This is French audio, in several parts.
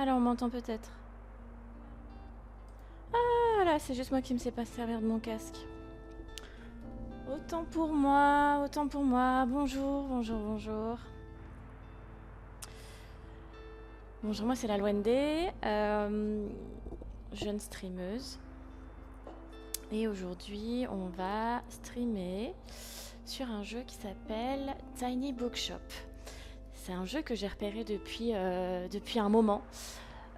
Ah là on m'entend peut-être. Ah là c'est juste moi qui me sais pas servir de mon casque. Autant pour moi, autant pour moi. Bonjour, bonjour, bonjour. Bonjour, moi c'est la Luende, jeune streameuse. Et aujourd'hui on va streamer sur un jeu qui s'appelle Tiny Bookshop. C'est un jeu que j'ai repéré depuis un moment.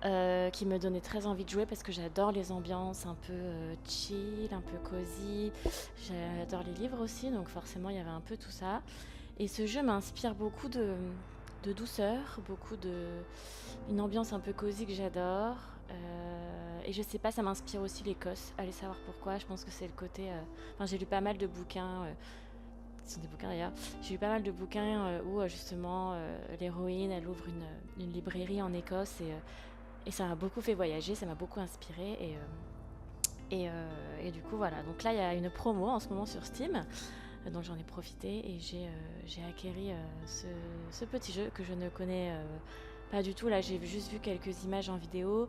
Qui me donnait très envie de jouer parce que j'adore les ambiances un peu chill, un peu cosy. J'adore les livres aussi, donc forcément il y avait un peu tout ça. Et ce jeu m'inspire beaucoup de douceur, une ambiance un peu cosy que j'adore. Et je sais pas, ça m'inspire aussi l'Écosse. Allez savoir pourquoi. Je pense que c'est le côté. Enfin, j'ai lu pas mal de bouquins. Ce sont des bouquins d'ailleurs. J'ai lu pas mal de bouquins où justement l'héroïne elle ouvre une librairie en Écosse et ça m'a beaucoup fait voyager, ça m'a beaucoup inspiré et du coup voilà. Donc là il y a une promo en ce moment sur Steam, donc j'en ai profité et j'ai acquéri ce petit jeu que je ne connais pas du tout. Là j'ai juste vu quelques images en vidéo,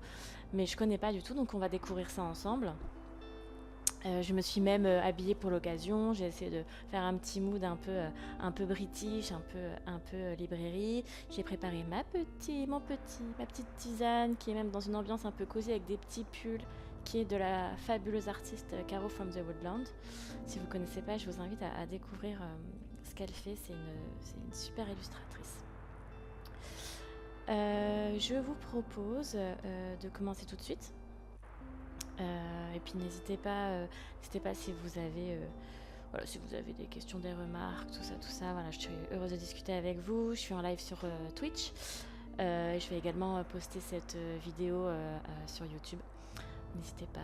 mais je connais pas du tout, donc on va découvrir ça ensemble. Je me suis même habillée pour l'occasion. J'ai essayé de faire un petit mood un peu british, un peu librairie. J'ai préparé ma petite tisane qui est même dans une ambiance un peu cosy avec des petits pulls qui est de la fabuleuse artiste Caro from the Woodland. Si vous ne connaissez pas, je vous invite à découvrir ce qu'elle fait. C'est une super illustratrice. Je vous propose de commencer tout de suite. Et puis n'hésitez pas si vous avez si vous avez des questions, des remarques, tout ça, voilà, je suis heureuse de discuter avec vous. Je suis en live sur Twitch. Et je vais également poster cette vidéo sur YouTube. N'hésitez pas,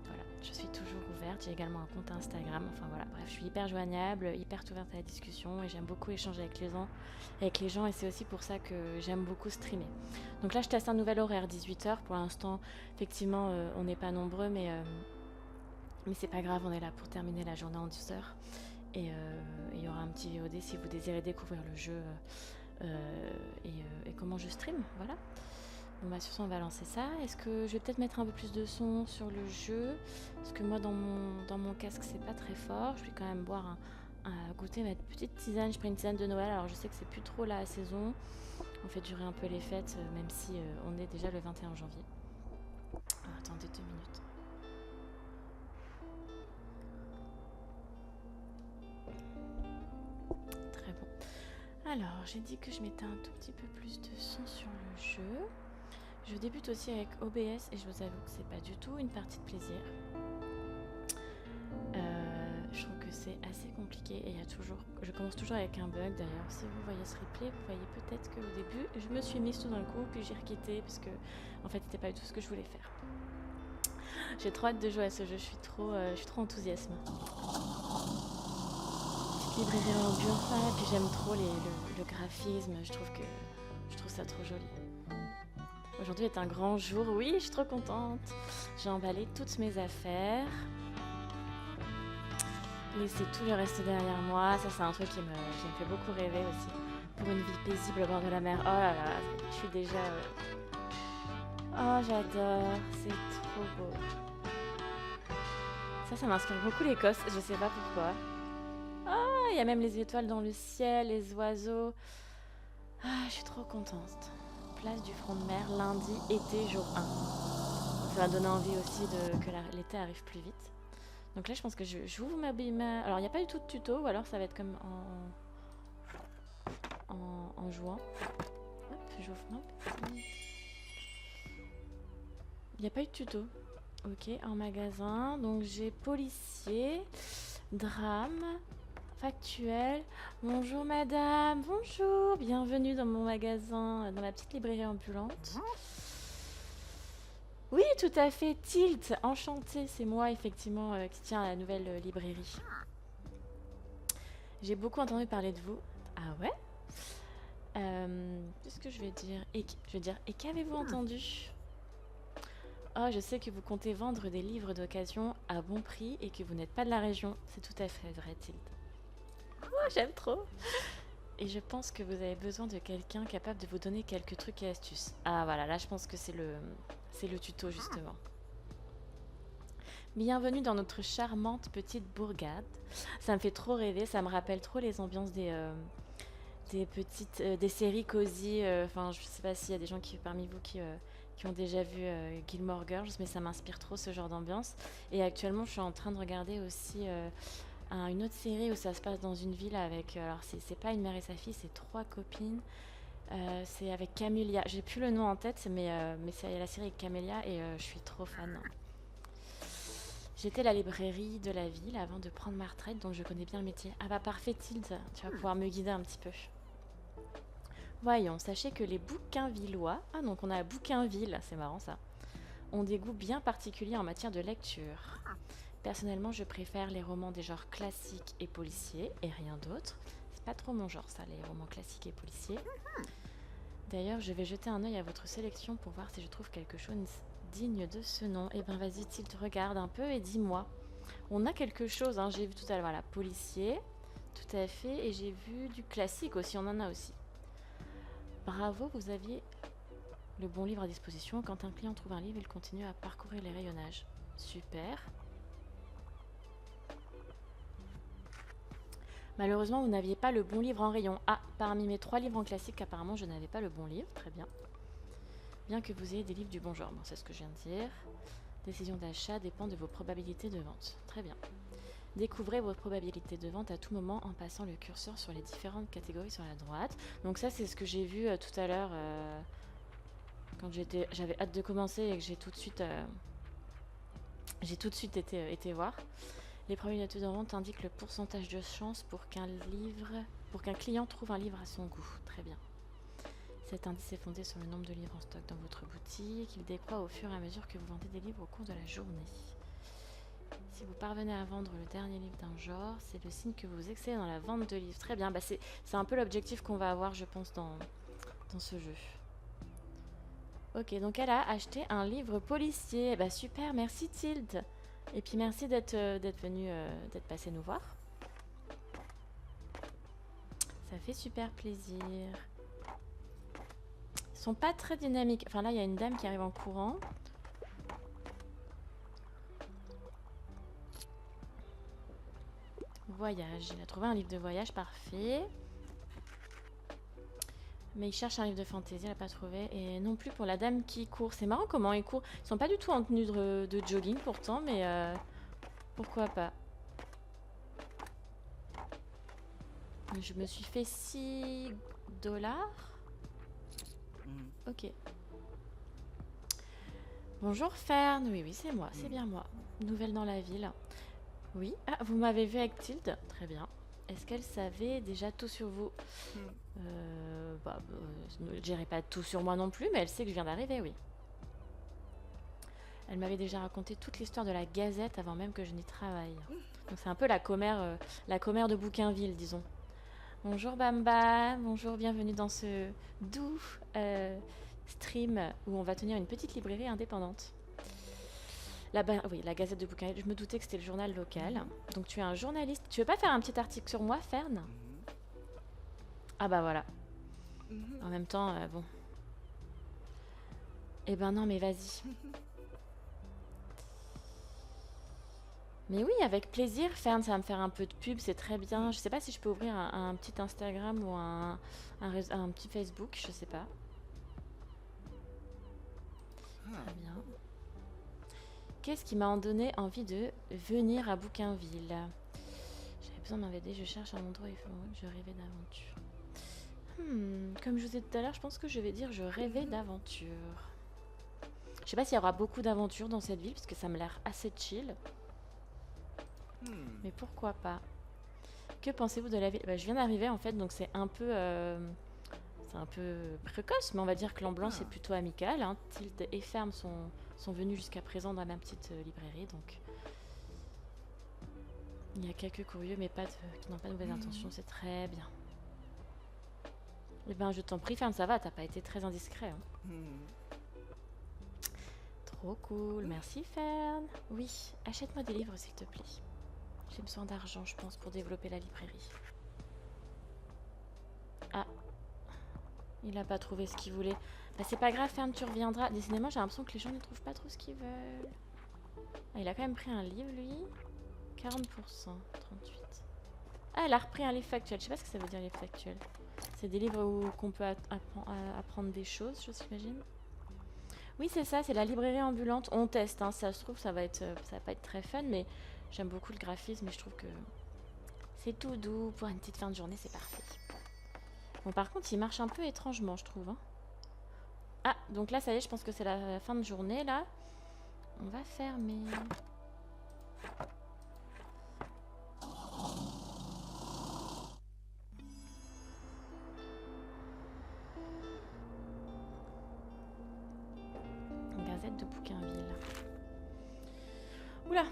voilà, je suis toujours ouverte. J'ai également un compte Instagram. Enfin voilà, bref, je suis hyper joignable, hyper ouverte à la discussion et j'aime beaucoup échanger avec les gens et c'est aussi pour ça que j'aime beaucoup streamer. Donc là, je teste un nouvel horaire, 18h. Pour l'instant, effectivement, on n'est pas nombreux, mais c'est pas grave, on est là pour terminer la journée en douceur. Et il y aura un petit VOD si vous désirez découvrir le jeu et comment je stream, voilà. Bon bah sur ça on va lancer ça. Est-ce que je vais peut-être mettre un peu plus de son sur le jeu parce que moi dans mon casque c'est pas très fort. Je vais quand même boire goûter ma petite tisane. Je prends une tisane de Noël. Alors je sais que c'est plus trop la saison. On fait durer un peu les fêtes même si on est déjà le 21 janvier. Attendez 2 minutes. Très bon. Alors j'ai dit que je mettais un tout petit peu plus de son sur le jeu. Je débute aussi avec OBS et je vous avoue que c'est pas du tout une partie de plaisir. Je trouve que c'est assez compliqué et je commence toujours avec un bug d'ailleurs. Si vous voyez ce replay, vous voyez peut-être qu'au début je me suis mise tout d'un coup puis j'ai requitté parce que en fait c'était pas du tout ce que je voulais faire. J'ai trop hâte de jouer à ce jeu, je suis trop enthousiaste. Petite librairie en dur, et puis j'aime trop le graphisme, je trouve ça trop joli. Aujourd'hui est un grand jour, oui, je suis trop contente. J'ai emballé toutes mes affaires. Laisser tout le reste derrière moi, ça c'est un truc qui me fait beaucoup rêver aussi. Pour une vie paisible au bord de la mer, oh là là, je suis déjà... Oh j'adore, c'est trop beau. Ça m'inspire beaucoup l'Écosse, je sais pas pourquoi. Oh, il y a même les étoiles dans le ciel, les oiseaux. Ah, je suis trop contente. Place du front de mer, lundi, été, jour 1. Ça va donner envie aussi que l'été arrive plus vite. Donc là, je pense que je vous m'habille. Alors, il n'y a pas du tout de tuto, ou alors ça va être comme en jouant. Hop, j'ouvre. Non. Il n'y a pas eu de tuto. Ok, en magasin. Donc j'ai policier, drame, factuel. Bonjour madame, bonjour. Bienvenue dans mon magasin, dans ma petite librairie ambulante. Oui, tout à fait, Tilt, enchantée, c'est moi effectivement qui tiens à la nouvelle librairie. J'ai beaucoup entendu parler de vous. Ah ouais. Qu'est-ce que je vais dire et qu'avez-vous entendu? Oh, je sais que vous comptez vendre des livres d'occasion à bon prix et que vous n'êtes pas de la région. C'est tout à fait vrai, Tilt. Oh, j'aime trop. Et je pense que vous avez besoin de quelqu'un capable de vous donner quelques trucs et astuces. Ah voilà, là je pense que c'est le tuto justement. Bienvenue dans notre charmante petite bourgade. Ça me fait trop rêver, ça me rappelle trop les ambiances des petites des séries cosy. Enfin, je sais pas s'il y a des gens parmi vous qui ont déjà vu Gilmore Girls, mais ça m'inspire trop ce genre d'ambiance. Et actuellement, je suis en train de regarder aussi une autre série où ça se passe dans une ville avec. Alors, c'est pas une mère et sa fille, c'est trois copines. C'est avec Camélia. J'ai plus le nom en tête, mais c'est la série avec Camélia et je suis trop fan. J'étais à la librairie de la ville avant de prendre ma retraite, donc je connais bien le métier. Ah bah parfait, Tilde, tu vas pouvoir me guider un petit peu. Voyons, sachez que les bouquins villois, ah donc on a Bouquinville, c'est marrant ça, ont des goûts bien particuliers en matière de lecture. Personnellement, je préfère les romans des genres classiques et policiers, et rien d'autre. C'est pas trop mon genre ça, les romans classiques et policiers. D'ailleurs, je vais jeter un œil à votre sélection pour voir si je trouve quelque chose digne de ce nom. Eh ben vas-y, Tilt, regarde un peu et dis-moi. On a quelque chose, hein, j'ai vu tout à l'heure, voilà, policier, tout à fait, et j'ai vu du classique aussi, on en a aussi. Bravo, vous aviez le bon livre à disposition. Quand un client trouve un livre, il continue à parcourir les rayonnages. Super. Malheureusement, vous n'aviez pas le bon livre en rayon. Ah, parmi mes 3 livres en classique, apparemment, je n'avais pas le bon livre. Très bien. Bien que vous ayez des livres du bon genre. Bon, c'est ce que je viens de dire. Décision d'achat dépend de vos probabilités de vente. Très bien. Découvrez vos probabilités de vente à tout moment en passant le curseur sur les différentes catégories sur la droite. Donc ça, c'est ce que j'ai vu tout à l'heure quand j'avais hâte de commencer et que j'ai tout de suite été voir. Les probabilités de vente indiquent le pourcentage de chance pour qu'un client trouve un livre à son goût. Très bien. Cet indice est fondé sur le nombre de livres en stock dans votre boutique. Il décroît au fur et à mesure que vous vendez des livres au cours de la journée. Si vous parvenez à vendre le dernier livre d'un genre, c'est le signe que vous excellez dans la vente de livres. Très bien, bah c'est un peu l'objectif qu'on va avoir, je pense, dans ce jeu. Ok, donc elle a acheté un livre policier. Bah super, merci Tilde. Et puis merci d'être venu, d'être passé nous voir. Ça fait super plaisir. Ils sont pas très dynamiques. Enfin là, il y a une dame qui arrive en courant. Voyage. Il a trouvé un livre de voyage, parfait. Mais il cherche un livre de fantasy, elle n'a pas trouvé. Et non plus pour la dame qui court. C'est marrant comment ils courent. Ils sont pas du tout en tenue de jogging pourtant, mais pourquoi pas. Je me suis fait 6 $. Ok. Bonjour Fern. Oui, c'est moi, c'est bien moi. Nouvelle dans la ville. Oui. Ah, vous m'avez vu avec Tilde. Très bien. Est-ce qu'elle savait déjà tout sur vous? Je ne dirais pas tout sur moi non plus, mais elle sait que je viens d'arriver, oui. Elle m'avait déjà raconté toute l'histoire de la Gazette avant même que je n'y travaille. Donc c'est un peu la commère de Bouquinville, disons. Bonjour Bamba, bonjour, bienvenue dans ce doux stream où on va tenir une petite librairie indépendante. Oui, la Gazette de Bouquinville, je me doutais que c'était le journal local. Donc tu es un journaliste. Tu veux pas faire un petit article sur moi, Fern? Ah bah voilà. En même temps, bon. Eh ben non, mais vas-y. Mais oui, avec plaisir, Fern, ça va me faire un peu de pub, c'est très bien. Je sais pas si je peux ouvrir un petit Instagram ou un petit Facebook, je sais pas. Très bien. Qu'est-ce qui m'a donné envie de venir à Bouquinville? J'avais besoin d'un VD, je cherche un endroit où je rêvais d'aventure. Comme je vous ai dit tout à l'heure, je pense que je vais dire je rêvais d'aventure. Je sais pas s'il y aura beaucoup d'aventures dans cette ville, parce que ça me l'air assez chill. Mais pourquoi pas? Que pensez-vous de la ville? Bah, je viens d'arriver en fait, donc c'est un peu précoce, mais on va dire que l'ambiance est plutôt amicale. Hein. Tilde et Ferme sont venus jusqu'à présent dans ma petite librairie, donc il y a quelques curieux, mais qui n'ont pas de mauvaises intentions, c'est très bien. Eh ben, je t'en prie, Ferme, ça va, t'as pas été très indiscret. Hein. Trop cool, merci Fern. Oui, achète-moi des livres s'il te plaît. J'ai besoin d'argent, je pense, pour développer la librairie. Il a pas trouvé ce qu'il voulait. Bah c'est pas grave, Fern, tu reviendras. Décidément, j'ai l'impression que les gens ne trouvent pas trop ce qu'ils veulent. Ah, il a quand même pris un livre, lui. 40%, 38. Ah, elle a repris un livre factuel. Je sais pas ce que ça veut dire, livre factuel. C'est des livres où qu'on peut apprendre des choses, j'imagine. Oui, c'est ça, c'est la librairie ambulante. On teste, hein, ça se trouve, ça va pas être très fun, mais j'aime beaucoup le graphisme et je trouve que c'est tout doux. Pour une petite fin de journée, c'est parfait. Bon, par contre, il marche un peu étrangement, je trouve. Hein. Ah, donc là, ça y est, je pense que c'est la fin de journée, là. On va fermer. Gazette de Bouquinville. Oula!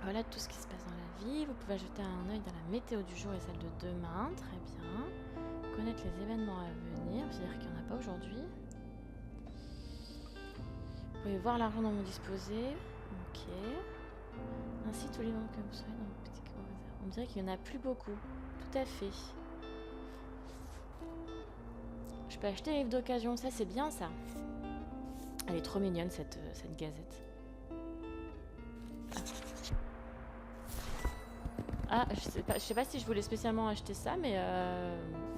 Voilà tout ce qui se passe dans la vie. Vous pouvez jeter un œil dans la météo du jour et celle de demain. Très bien. Connaître les événements à venir. C'est-à-dire qu'il n'y en a pas aujourd'hui. Vous pouvez voir l'argent dont vous disposez. Ok. Ainsi, tous les membres que vous soyez dans le petit coin réserve. On dirait qu'il n'y en a plus beaucoup. Tout à fait. Je peux acheter les livres d'occasion. Ça, c'est bien, ça. Elle est trop mignonne, cette gazette. Ah, je sais pas si je voulais spécialement acheter ça, mais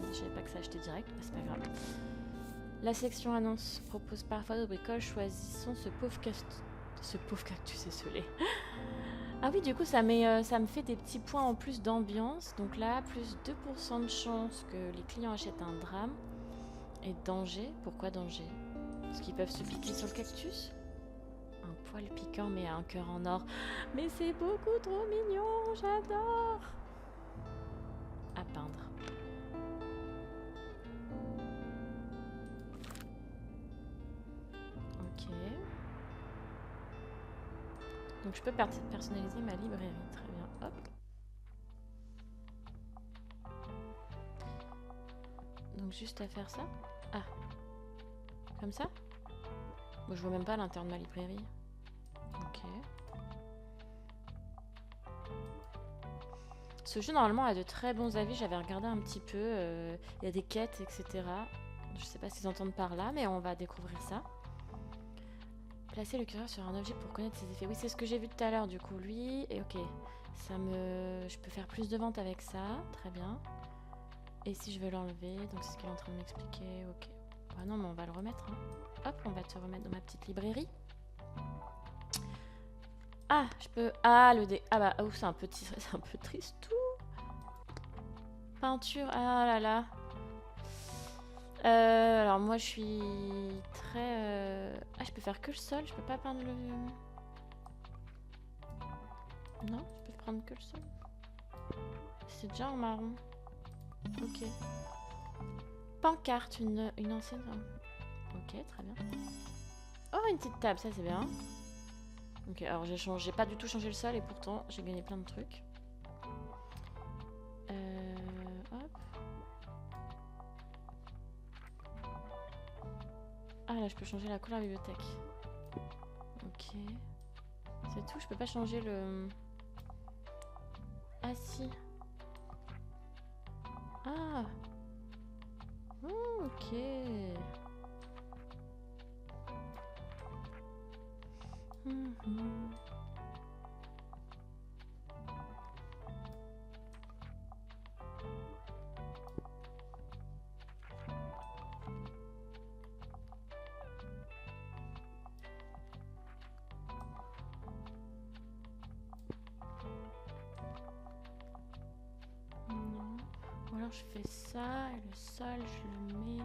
je savais pas que ça achetait direct, bah, c'est pas grave. La section annonce propose parfois de bricoles, choisissons ce pauvre cactus esselé. Ah oui, du coup, ça me fait des petits points en plus d'ambiance. Donc là, plus 2% de chance que les clients achètent un drame. Et danger, pourquoi danger? Parce qu'ils peuvent se piquer sur le cactus? Un poil piquant mais un cœur en or. Mais c'est beaucoup trop mignon, j'adore. À peindre. Ok. Donc je peux personnaliser ma librairie, très bien. Hop. Donc juste à faire ça. Ah. Comme ça? Bon, je vois même pas l'intérieur de ma librairie. Ok. Ce jeu normalement a de très bons avis, j'avais regardé un petit peu, il y a des quêtes, etc. Je sais pas ce qu'ils entendent par là, mais on va découvrir ça. Placer le curseur sur un objet pour connaître ses effets. Oui, c'est ce que j'ai vu tout à l'heure, du coup, lui. Et ok, je peux faire plus de ventes avec ça, très bien. Et si je veux l'enlever, donc c'est ce qu'il est en train de m'expliquer, ok. Ah non, mais on va le remettre, hein. Hop, on va te remettre dans ma petite librairie. Ah, je peux... Ah, le dé... Ah bah, oh, c'est un peu triste tout. Peinture, ah là là. Alors moi je suis très... Ah, je peux faire que le sol, je peux pas peindre le... Non, je peux prendre que le sol. C'est déjà en marron. Ok. Pancarte, une ancienne... Ok, très bien. Oh, une petite table, ça c'est bien. Ok, alors j'ai pas du tout changé le sol et pourtant j'ai gagné plein de trucs. Hop. Ah là, je peux changer la couleur de la bibliothèque. Ok. C'est tout, je peux pas changer le... Ah si. Ah. Ok. Non. Ou alors je fais ça et le sol je le mets...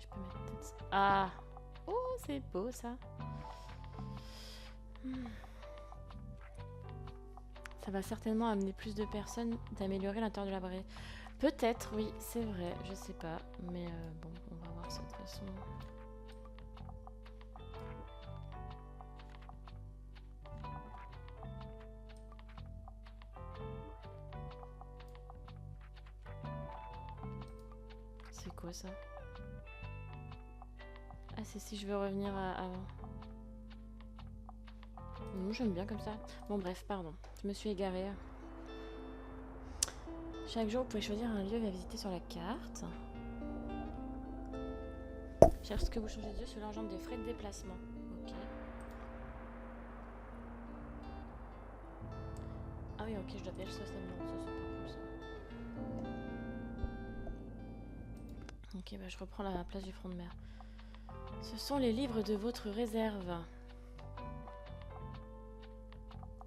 Je peux mettre peut-être ça. Ah. Oh, c'est beau ça. Ça va certainement amener plus de personnes d'améliorer l'intérieur de la librairie. Peut-être, oui, c'est vrai, je sais pas. Mais bon, on va voir ça de toute façon. C'est quoi ça? Ah, c'est si je veux revenir à avant. Non, j'aime bien comme ça. Bon, bref, pardon. Je me suis égarée. Chaque jour, vous pouvez choisir un lieu à visiter sur la carte. Lorsque vous changez de lieu, cela engendre des frais de déplacement. Ok. Ah oui, ok, je dois payer le stationnement. Ça, c'est pas cool, ça. Ok, bah je reprends la place du front de mer. Ce sont les livres de votre réserve.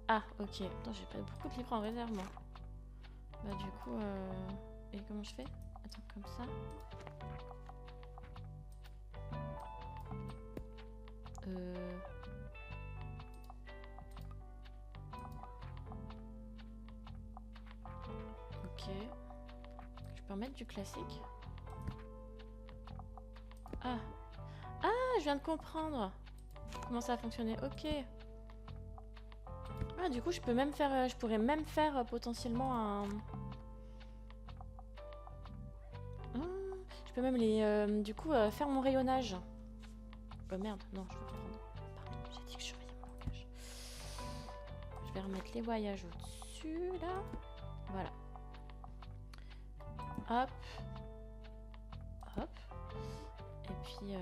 Ah, ok. Attends, j'ai pas beaucoup de livres en réserve, moi. Bah du coup, et comment je fais? Attends, comme ça. Ok. Je peux en mettre du classique? Ah. Ah, je viens de comprendre comment ça a fonctionné. Ok. Ah, du coup, je peux même faire, je pourrais même faire potentiellement un... Ah, je peux même les, du coup, faire mon rayonnage. Oh merde, non, je vais reprendre. Pardon, j'ai dit que je surveillais mon langage. Je vais remettre les voyages au-dessus, là. Voilà. Hop. Hop. Et puis,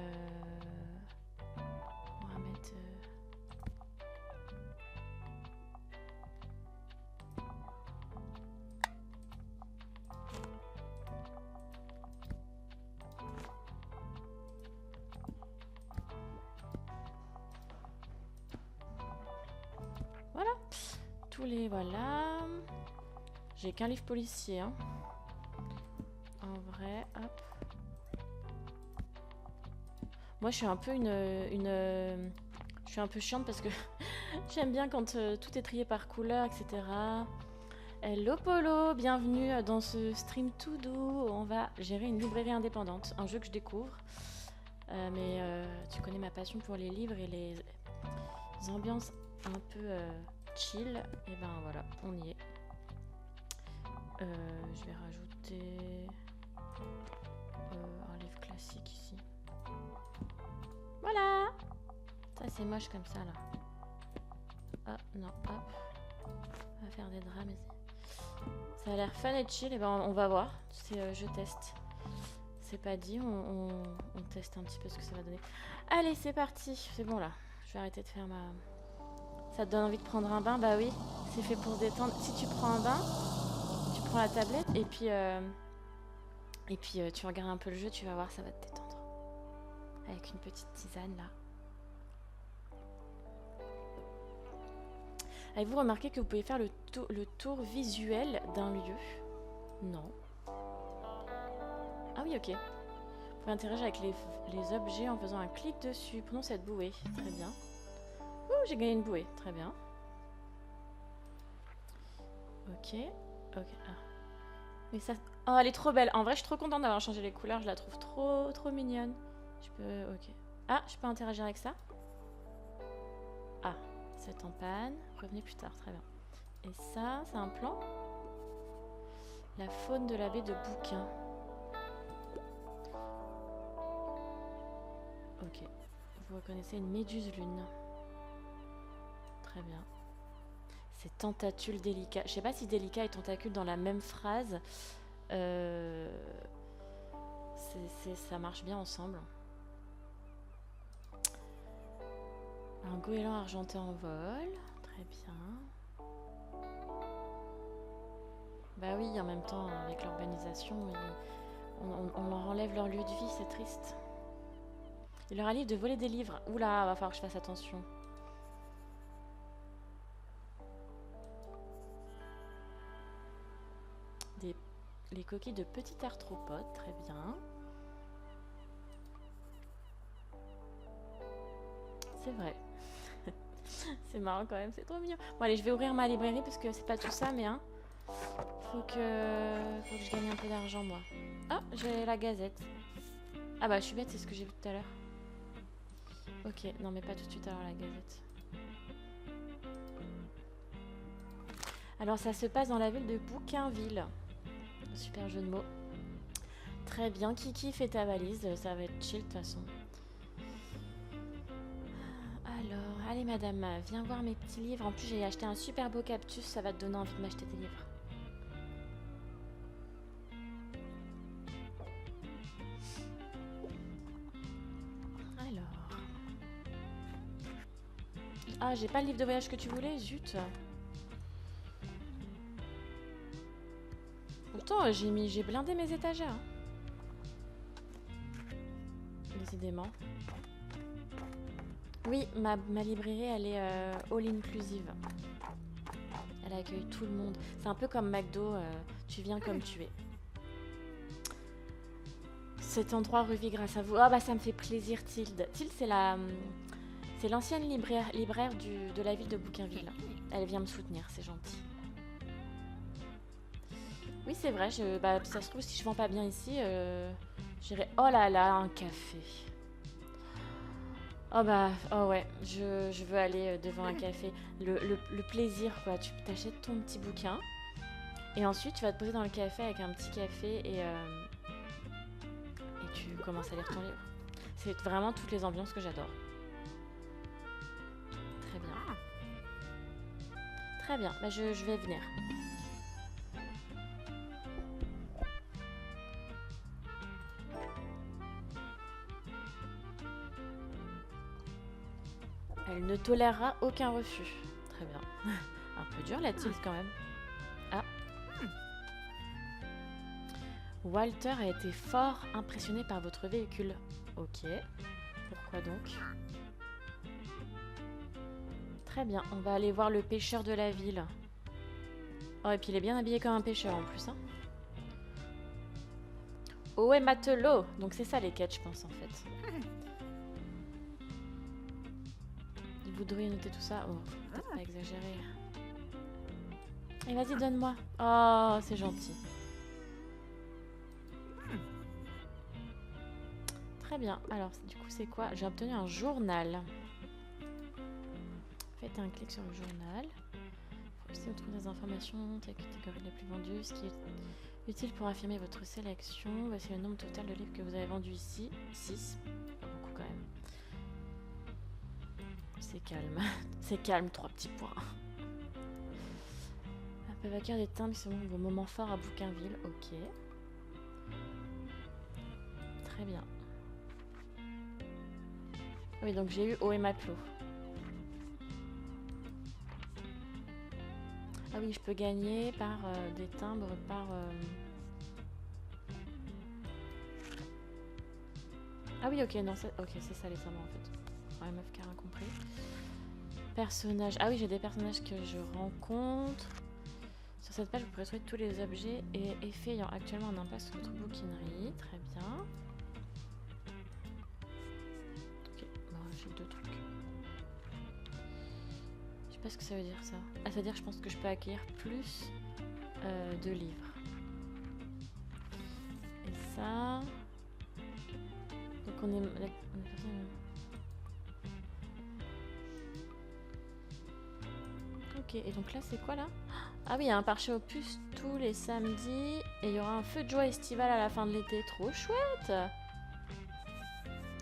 on va mettre... Voilà. Tous les... Voilà. J'ai qu'un livre policier, hein. En vrai, hop. Moi, je suis un peu je suis un peu chiante parce que j'aime bien quand tout est trié par couleur, etc. Hello Polo, bienvenue dans ce stream tout doux. On va gérer une librairie indépendante, un jeu que je découvre. Mais tu connais ma passion pour les livres et les ambiances un peu chill. Et ben voilà, on y est. Je vais rajouter un livre classique ici. Voilà. Ça c'est moche comme ça là. Ah non, hop. On va faire des drames ici. Ça a l'air fun et chill, et ben on va voir. C'est je teste. C'est pas dit, on teste un petit peu ce que ça va donner. Allez, c'est parti. C'est bon là. Je vais arrêter de faire ma... Ça te donne envie de prendre un bain? Bah oui, c'est fait pour se détendre. Si tu prends un bain, tu prends la tablette et puis tu regardes un peu le jeu, tu vas voir, ça va te détendre. Avec une petite tisane là. Avez-vous remarqué que vous pouvez faire le tour visuel d'un lieu? Non. Ah oui, ok. Vous pouvez interagir avec les objets en faisant un clic dessus. Prenons cette bouée. Très bien. Ouh, j'ai gagné une bouée. Très bien. Ok. Ok. Ah. Mais ça... Oh, elle est trop belle. En vrai, je suis trop contente d'avoir changé les couleurs. Je la trouve trop mignonne. Je peux... Ok. Ah, je peux interagir avec ça? Ah, c'est en panne. Revenez plus tard. Très bien. Et ça, c'est un plan? La faune de la baie de Bouquin. Ok. Vous reconnaissez une méduse lune. Très bien. C'est tentacule délicat. Je sais pas si délicat et tentacule dans la même phrase. Ça marche bien ensemble. Un goéland argenté en vol. Très bien. Bah oui, en même temps, avec l'urbanisation, on leur enlève leur lieu de vie, c'est triste. Il leur arrive de voler des livres. Oula, va falloir que je fasse attention. Les coquilles de petits arthropodes, très bien. C'est vrai. C'est marrant quand même, c'est trop mignon. Bon allez, je vais ouvrir ma librairie parce que c'est pas tout ça, mais hein. Faut que je gagne un peu d'argent moi. Ah, j'ai la gazette. Ah bah je suis bête, c'est ce que j'ai vu tout à l'heure. Ok, non mais pas tout de suite alors la gazette. Alors ça se passe dans la ville de Bouquinville. Super jeu de mots. Très bien, Kiki, fais ta valise, ça va être chill de toute façon. Alors, allez madame, viens voir mes petits livres. En plus j'ai acheté un super beau cactus, ça va te donner envie de m'acheter des livres. Ah, j'ai pas le livre de voyage que tu voulais, zut. Pourtant, j'ai blindé mes étagères. Hein. Décidément. Oui, ma librairie, elle est all inclusive. Elle accueille tout le monde. C'est un peu comme McDo, tu viens comme tu es. Cet endroit revit grâce à vous. Ah bah ça me fait plaisir, Tilde. Tilde, c'est l'ancienne libraire de la ville de Bouquinville. Elle vient me soutenir, c'est gentil. Oui, c'est vrai, bah, ça se trouve, si je vends pas bien ici, j'irai... Oh là là, un café. Oh bah, oh ouais, je veux aller devant un café. Le plaisir, quoi. Tu t'achètes ton petit bouquin, et ensuite tu vas te poser dans le café avec un petit café, et tu commences à lire ton livre. C'est vraiment toutes les ambiances que j'adore. Très bien. Très bien, bah je vais venir. Elle ne tolérera aucun refus. Très bien. Un peu dur la Tilde quand même. Ah. Walter a été fort impressionné par votre véhicule. Ok. Pourquoi donc? Très bien, on va aller voir le pêcheur de la ville. Oh, et puis il est bien habillé comme un pêcheur en plus, hein. Oh, et matelot. Donc c'est ça les quêtes, je pense, en fait. Vous devriez noter tout ça. Oh, faut peut-être pas exagérer. Et vas-y, donne-moi. Oh, c'est gentil. Très bien. Alors, du coup, c'est quoi? J'ai obtenu un journal. Faites un clic sur le journal. Faut aussi retrouver des informations, les catégories les plus vendues, ce qui est utile pour affirmer votre sélection. Voici le nombre total de livres que vous avez vendus ici. 6. Pas beaucoup quand même. C'est calme. C'est calme, 3 petits points. Un peu vainqueur des timbres, c'est vos moments forts à Bouquinville. Ok. Très bien. Oui, donc j'ai eu haut et matelot. Ah oui, je peux gagner par des timbres, par... Ah oui, ok, non, ok, c'est ça les timbres en fait. Ouais, meuf qui a rien compris. Personnages. Ah oui, j'ai des personnages que je rencontre. Sur cette page, vous pourrez trouver tous les objets et effets ayant actuellement un impact sur votre bouquinerie. Très bien. Ok, bon, j'ai 2 trucs. Je sais pas ce que ça veut dire ça. Ah, ça veut dire je pense que je peux acquérir plus de livres. Et ça... Donc on est... Ok, et donc là c'est quoi là? Ah oui, il y a un marché aux puces tous les samedis et il y aura un feu de joie estival à la fin de l'été. Trop chouette!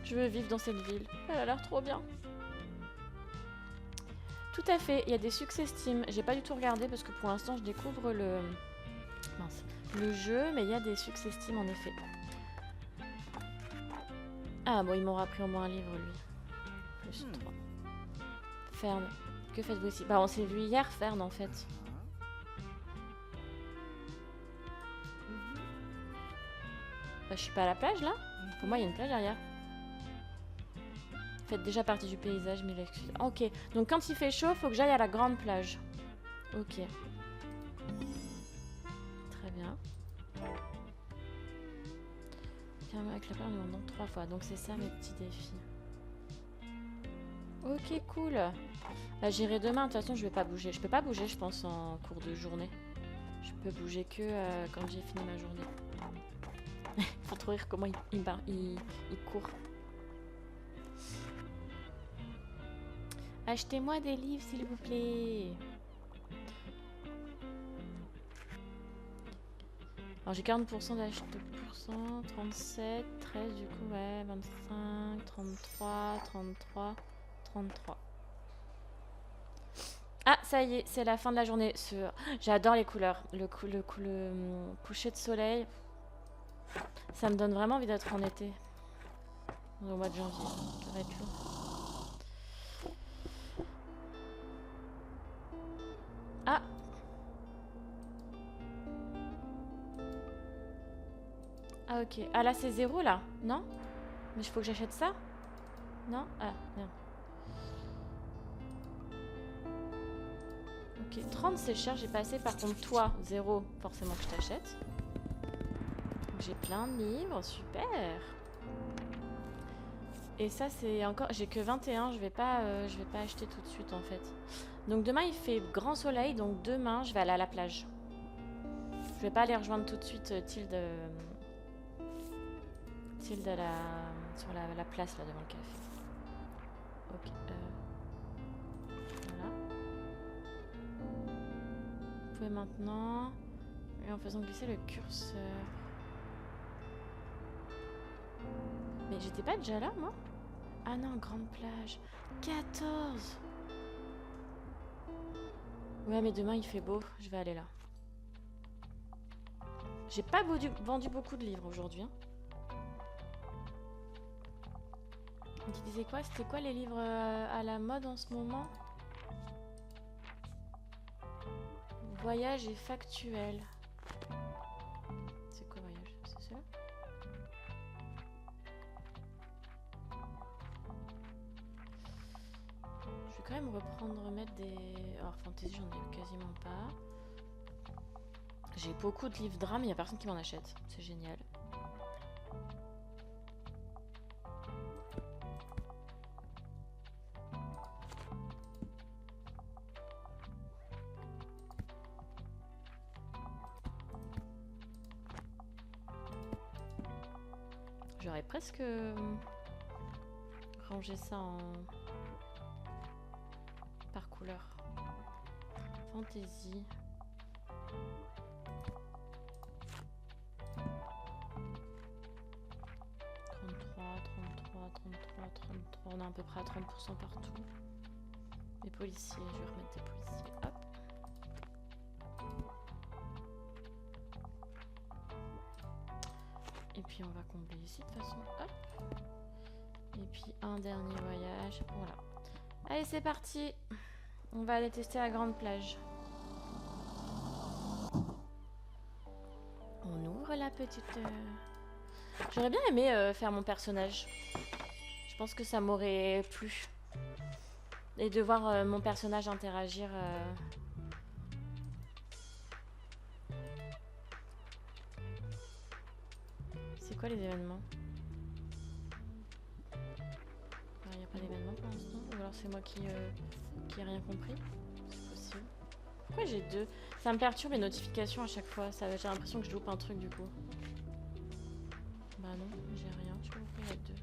Je veux vivre dans cette ville. Elle a l'air trop bien. Tout à fait, il y a des succès Steam. J'ai pas du tout regardé parce que pour l'instant je découvre le jeu, mais il y a des succès Steam en effet. Ah bon, il m'aura pris au moins un livre lui. Plus 3. Fern, que faites-vous ici? Bah on s'est vu hier, Fern en fait. Bah, je suis pas à la plage là? Pour moi il y a une plage derrière. Faites déjà partie du paysage, mais l'excuse. Ok, donc quand il fait chaud, faut que j'aille à la grande plage. Ok. Très bien. Avec la plage, on demande 3 fois. Donc c'est ça mes petits défis. Ok, cool. Bah, j'irai demain. De toute façon, je vais pas bouger. Je peux pas bouger, je pense, en cours de journée. Je peux bouger que quand j'ai fini ma journée. Faut trop rire comment il court. Achetez-moi des livres, s'il vous plaît. Alors j'ai 40% d'achat, 37, 13 du coup, ouais, 25, 33, 33, 33. Ah, ça y est, c'est la fin de la journée. J'adore les couleurs. Le coucher de soleil, ça me donne vraiment envie d'être en été. Au mois de janvier, ça va être lourd. Ok. Ah là c'est 0 là? Non? Mais il faut que j'achète ça? Non? Ah, merde. Ok, 30 c'est cher, j'ai pas assez. Par contre toi, 0, forcément que je t'achète. J'ai plein de livres, super. Et ça c'est encore... J'ai que 21, je vais pas acheter tout de suite en fait. Donc demain il fait grand soleil, donc demain je vais aller à la plage. Je vais pas aller rejoindre tout de suite Tilde à sur la place là devant le café. Ok. Voilà. Vous pouvez maintenant... Et en faisant glisser le curseur. Mais j'étais pas déjà là moi? Ah non, grande plage. 14. Ouais mais demain il fait beau, je vais aller là. J'ai pas vendu beaucoup de livres aujourd'hui. Hein. Tu disais quoi? C'était quoi les livres à la mode en ce moment? Voyage et factuel. C'est quoi voyage? C'est ça? Je vais quand même remettre des... Alors fantasy j'en ai quasiment pas. J'ai beaucoup de livres drame, il n'y a personne qui m'en achète. C'est génial. J'aurais presque rangé ça en... par couleur. Fantasy. On est à peu près à 30% partout. Les policiers, je vais remettre des policiers. Hop. Et puis on va combler ici de toute façon. Hop. Et puis un dernier voyage. Voilà. Allez, c'est parti. On va aller tester la grande plage. On ouvre la petite... J'aurais bien aimé faire mon personnage. Je pense que ça m'aurait plu. Et de voir mon personnage interagir. C'est quoi les événements? Il n'y a pas d'événement pour l'instant. Ou alors c'est moi qui ai rien compris. C'est possible. Pourquoi j'ai 2? Ça me perturbe les notifications à chaque fois. J'ai l'impression que je loupe un truc du coup. Bah non, j'ai rien. Je sais pas pourquoi il y a 2.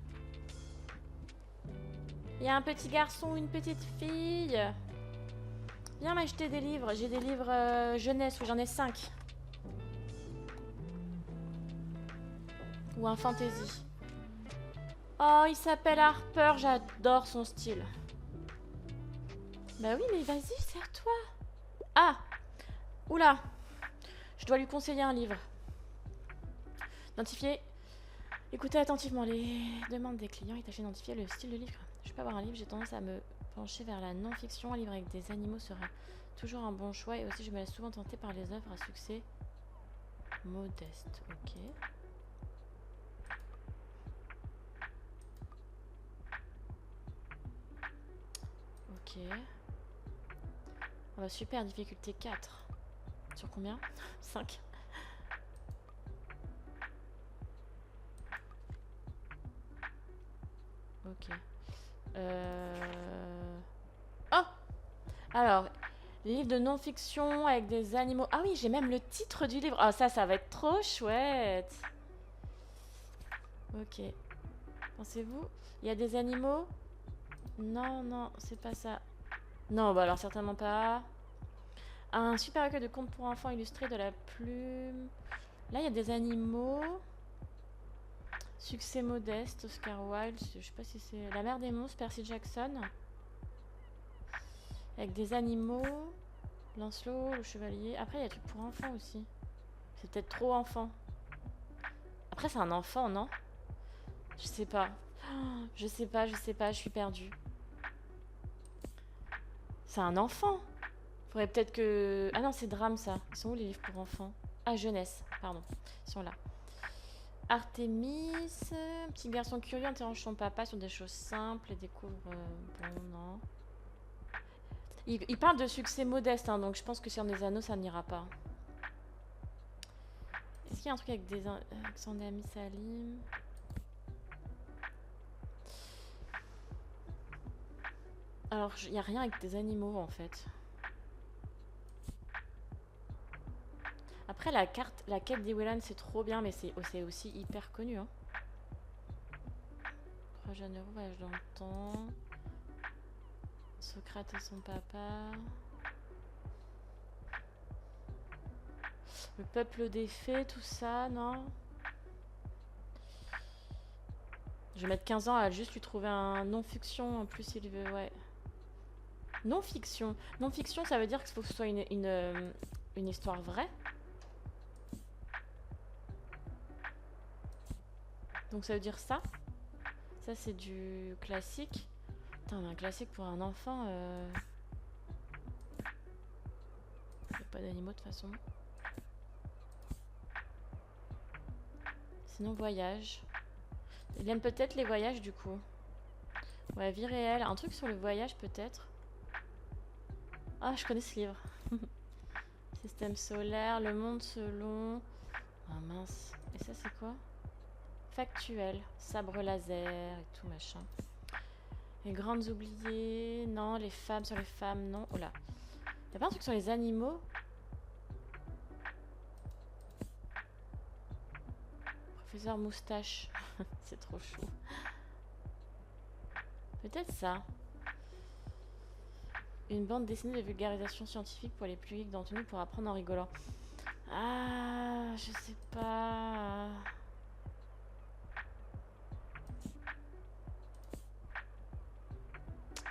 Il y a un petit garçon ou une petite fille. Viens m'acheter des livres. J'ai des livres jeunesse où j'en ai 5. Ou un fantasy. Oh, il s'appelle Harper. J'adore son style. Bah oui, mais vas-y, serre-toi. Ah! Oula! Je dois lui conseiller un livre. Identifier. Écoutez attentivement les demandes des clients et tâchez d'identifier le style de livre. Je peux avoir un livre, j'ai tendance à me pencher vers la non-fiction. Un livre avec des animaux sera toujours un bon choix. Et aussi, je me laisse souvent tenter par les œuvres à succès modeste. Ok. Ok. Oh bah super, difficulté 4. Sur combien? 5. Ok. Oh! Alors, livre de non-fiction avec des animaux. Ah oui, j'ai même le titre du livre. Ah, ça va être trop chouette. Ok. Pensez-vous? Il y a des animaux? Non, non, c'est pas ça. Non, bah alors certainement pas. Un super recueil de contes pour enfants illustrés de la plume. Là, il y a des animaux. Succès modeste, Oscar Wilde. Je sais pas si c'est... La Mer des monstres, Percy Jackson. Avec des animaux. Lancelot, le chevalier. Après, il y a des trucs pour enfants aussi. C'est peut-être trop enfant. Après, c'est un enfant, non? Je sais pas. Oh, je sais pas, je suis perdue. C'est un enfant. Faudrait peut-être que... Ah non, c'est drame, ça. Ils sont où les livres pour enfants? Ah, jeunesse, pardon. Ils sont là. Artémis, petit garçon curieux interroge son papa sur des choses simples et découvre... bon, non. Il parle de succès modeste, hein, donc je pense que sur des anneaux, ça n'ira pas. Est-ce qu'il y a un truc avec des avec son ami Salim? Alors, il n'y a rien avec des animaux, en fait. Après, la quête des Wellan, c'est trop bien, mais c'est aussi hyper connu. Hein. 3 jeunes héros, voyage dans le temps. Socrate et son papa. Le peuple des fées, tout ça, non? Je vais mettre 15 ans à juste lui trouver un non-fiction, en plus il veut, ouais. Non-fiction. Non-fiction, ça veut dire qu'il faut que ce soit une histoire vraie. Donc ça veut dire ça. Ça, c'est du classique. Putain, mais un classique pour un enfant... Il n'y a pas d'animaux de toute façon. Sinon, voyage. Il aime peut-être les voyages, du coup. Ouais, vie réelle. Un truc sur le voyage, peut-être. Ah, je connais ce livre. Système solaire, le monde selon... Ah mince. Et ça, c'est quoi? Factuel. Sabre laser et tout, machin. Les grandes oubliées... Non, les femmes sur les femmes, non. Oh là. Y'a pas un truc sur les animaux? Professeur moustache. C'est trop chaud. Peut-être ça. Une bande dessinée de vulgarisation scientifique pour les plus geeks d'entre nous pour apprendre en rigolant. Ah, je sais pas.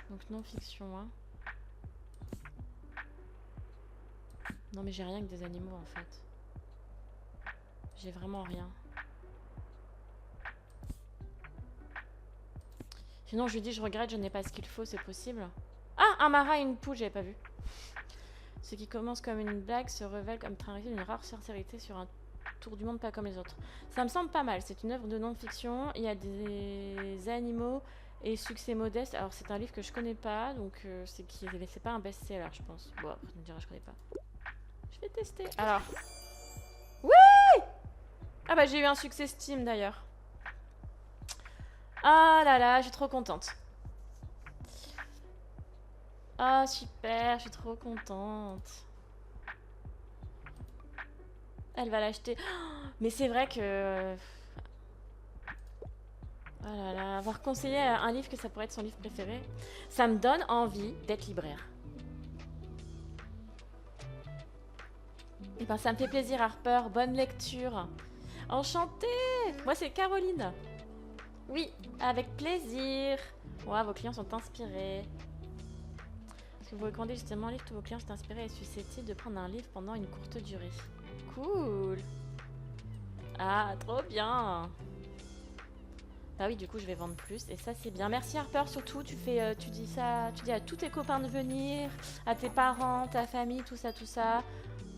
Donc non-fiction, hein. Non mais j'ai rien que des animaux en fait. J'ai vraiment rien. Sinon je lui dis je regrette, je n'ai pas ce qu'il faut, c'est possible. Ah, un marin et une poule, j'avais pas vu. Ce qui commence comme une blague se révèle comme traversée d'une rare sincérité sur un tour du monde pas comme les autres. Ça me semble pas mal, c'est une œuvre de non-fiction, il y a des animaux et succès modeste. Alors c'est un livre que je connais pas, donc c'est pas un best-seller je pense. Bon, après tu me diras je connais pas. Je vais tester. Alors. Oui! Ah bah j'ai eu un succès Steam d'ailleurs. Ah là là, je suis trop contente. Ah super, je suis trop contente. Elle va l'acheter. Oh, mais c'est vrai que... Oh là là, avoir conseillé un livre que ça pourrait être son livre préféré, ça me donne envie d'être libraire. Et ben ça me fait plaisir Harper, bonne lecture. Enchantée. Moi c'est Caroline. Oui, avec plaisir. Ouais, vos clients sont inspirés. Est-ce que vous recommandez justement un livre que tous vos clients sont inspirés et susceptibles de prendre un livre pendant une courte durée? Cool. Ah, trop bien. Bah oui, du coup, je vais vendre plus et ça, c'est bien. Merci Harper, surtout, tu dis ça, tu dis à tous tes copains de venir, à tes parents, ta famille, tout ça, tout ça.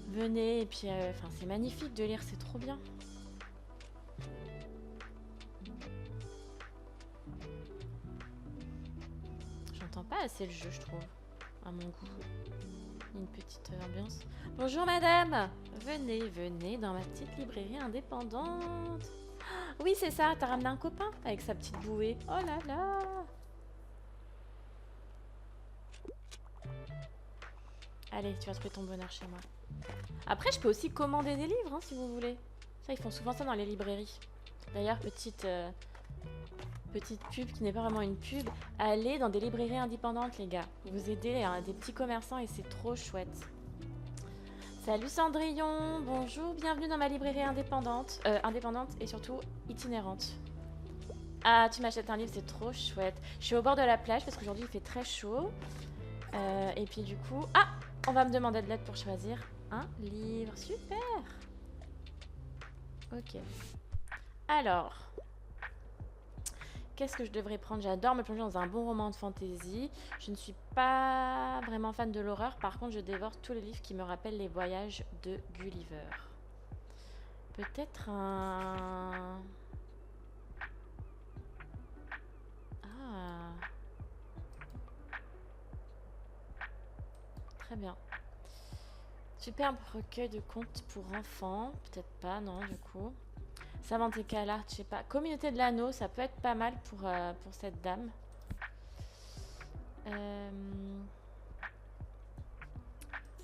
Venez et puis, enfin, c'est magnifique de lire, c'est trop bien. J'entends pas assez le jeu, je trouve, à mon goût. Une petite ambiance. Bonjour madame. Venez, venez dans ma petite librairie indépendante. Oui, c'est ça, t'as ramené un copain avec sa petite bouée. Oh là là. Allez, tu vas trouver ton bonheur chez moi. Après, je peux aussi commander des livres, hein, si vous voulez. Ça, ils font souvent ça dans les librairies. D'ailleurs, petite pub qui n'est pas vraiment une pub. Allez dans des librairies indépendantes, les gars. Vous aidez des petits commerçants et c'est trop chouette. Salut Cendrillon, bonjour, bienvenue dans ma librairie indépendante et surtout itinérante. Ah, tu m'achètes un livre, c'est trop chouette. Je suis au bord de la plage parce qu'aujourd'hui il fait très chaud. Et puis du coup... Ah, on va me demander de l'aide pour choisir un livre. Super. Ok. Alors... Qu'est-ce que je devrais prendre? J'adore me plonger dans un bon roman de fantasy. Je ne suis pas vraiment fan de l'horreur. Par contre, je dévore tous les livres qui me rappellent les voyages de Gulliver. Peut-être un... Ah. Très bien. Superbe recueil de contes pour enfants. Peut-être pas, non, du coup. Savante et Calard, je sais pas. Communauté de l'anneau, ça peut être pas mal pour cette dame.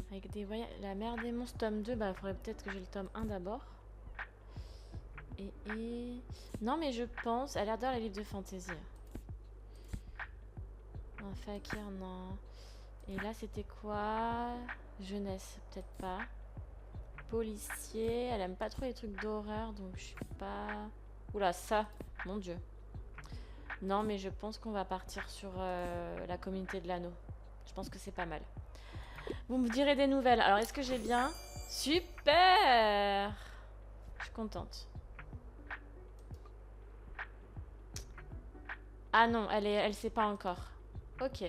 Avec des voyages... La mer des monstres, tome 2, bah, il faudrait peut-être que j'ai le tome 1 d'abord. Et... Non, mais je pense... Elle adore les livres de fantasy. Un fakir, non. Et là, c'était quoi? Jeunesse, peut-être pas. Policier, elle aime pas trop les trucs d'horreur, donc je suis pas... Oula, ça, mon dieu. Non, mais je pense qu'on va partir sur la communauté de l'anneau. Je pense que c'est pas mal. Vous me direz des nouvelles. Alors, est-ce que j'ai bien? Super! Je suis contente. Ah non, elle sait pas encore. Ok.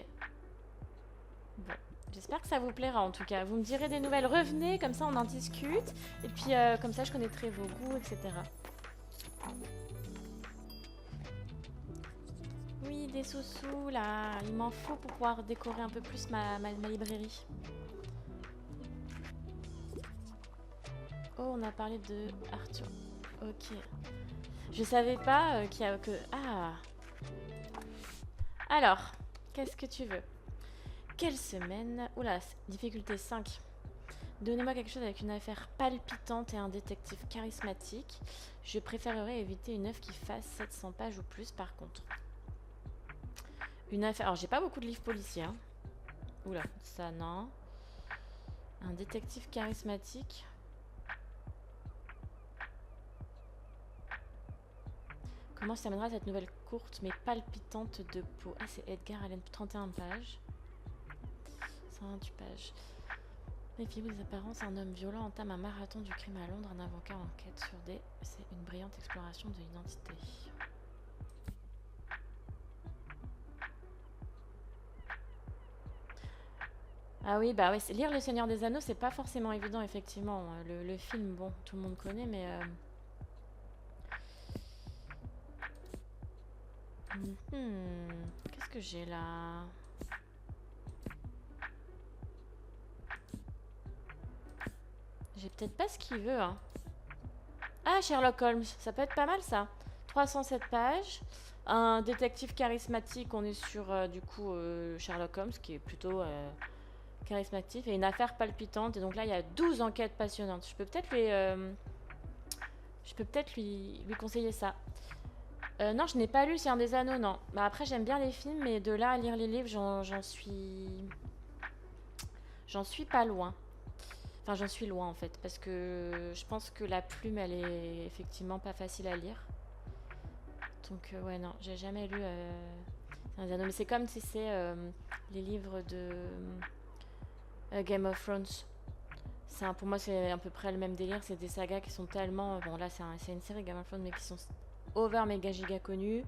Bon. J'espère que ça vous plaira en tout cas. Vous me direz des nouvelles. Revenez, comme ça on en discute. Et puis comme ça je connaîtrai vos goûts, etc. Oui, des sous-sous là. Il m'en faut pour pouvoir décorer un peu plus ma librairie. Oh, on a parlé de Arthur. Ok. Je savais pas qu'il y a que... Ah. Alors, qu'est-ce que tu veux? Quelle semaine? Oula, difficulté 5. Donnez-moi quelque chose avec une affaire palpitante et un détective charismatique. Je préférerais éviter une œuvre qui fasse 700 pages ou plus par contre. Une affaire... Alors, j'ai pas beaucoup de livres policiers. Hein. Oula, ça non. Un détective charismatique. Comment s'amènera cette nouvelle courte mais palpitante de peau? Ah, c'est Edgar Allan, 31 pages. 128 pages. Méfiez-vous des apparences, un homme violent entame un marathon du crime à Londres, un avocat enquête sur des... C'est une brillante exploration de l'identité. Ah oui, bah oui, lire Le Seigneur des Anneaux, c'est pas forcément évident, effectivement. Le film, bon, tout le monde connaît, mais... Qu'est-ce que j'ai là? J'ai peut-être pas ce qu'il veut, hein. Ah, Sherlock Holmes, ça peut être pas mal, ça. 307 pages. Un détective charismatique, on est sur, du coup, Sherlock Holmes, qui est plutôt charismatique. Et une affaire palpitante. Et donc là, il y a 12 enquêtes passionnantes. Je peux peut-être lui conseiller ça. Non, je n'ai pas lu C'est un des Anneaux, non. Bah, après, j'aime bien les films, mais de là à lire les livres, j'en suis pas loin. Enfin, j'en suis loin en fait, parce que je pense que la plume, elle est effectivement pas facile à lire. Donc, ouais, non, j'ai jamais lu C'est un des Anneaux. Mais c'est comme si c'est les livres de Game of Thrones. Pour moi, c'est à peu près le même délire. C'est des sagas qui sont tellement. Bon, là, c'est une série Game of Thrones, mais qui sont over méga giga connus.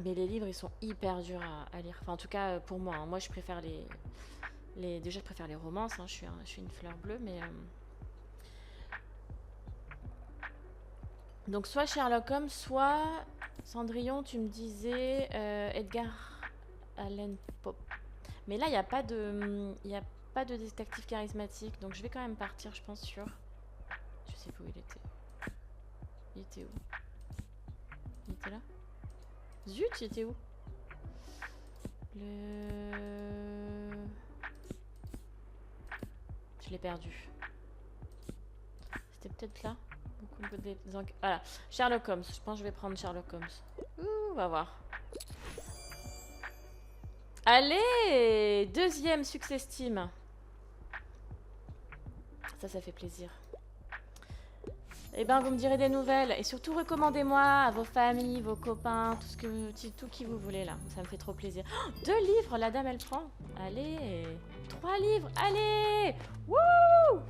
Mais les livres, ils sont hyper durs à lire. Enfin, en tout cas, pour moi. Hein. Moi, je préfère déjà, je préfère les romances. Hein. Je suis une fleur bleue, mais. Donc, soit Sherlock Holmes, soit Cendrillon, tu me disais Edgar Allan Poe. Mais là, il n'y a pas de. Il a pas de détective charismatique. Donc, je vais quand même partir, je pense, sur. Je sais pas où il était. Il était où? Il était là? Zut, il était où? Je l'ai perdu. C'était peut-être là. Voilà. Sherlock Holmes. Je pense que je vais prendre Sherlock Holmes. Ouh, on va voir. Allez! Deuxième success team. Ça fait plaisir. Eh ben, vous me direz des nouvelles. Et surtout, recommandez-moi à vos familles, vos copains, tout qui vous voulez, là. Ça me fait trop plaisir. Oh, 2 livres, la dame, elle prend. Allez. 3 livres, allez. Wouh!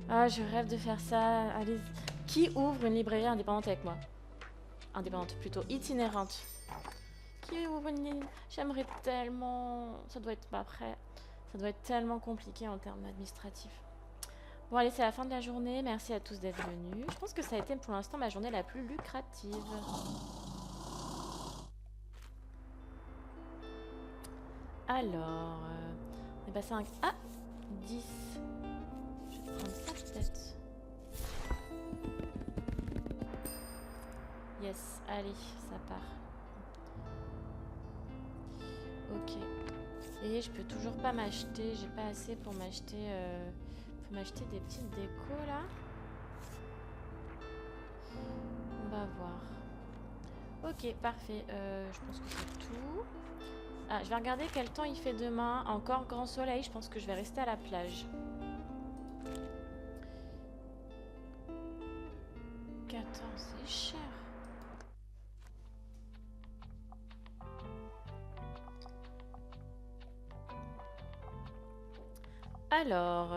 Ah, je rêve de faire ça. Allez. Qui ouvre une librairie indépendante avec moi? Indépendante, plutôt itinérante. Qui ouvre une ligne? J'aimerais tellement... Ça doit être pas prêt. Ça doit être tellement compliqué en termes administratifs. Bon allez, c'est la fin de la journée. Merci à tous d'être venus. Je pense que ça a été pour l'instant ma journée la plus lucrative. Alors, on est passé à un... Ah 10. Je vais prendre ça peut-être. Yes, allez, ça part. Ok. Et je peux toujours pas m'acheter, j'ai pas assez pour m'acheter des petites décos là. On va voir. Ok, parfait. Je pense que c'est tout. Ah, je vais regarder quel temps il fait demain. Encore grand soleil, je pense que je vais rester à la plage. 14, c'est cher. Alors,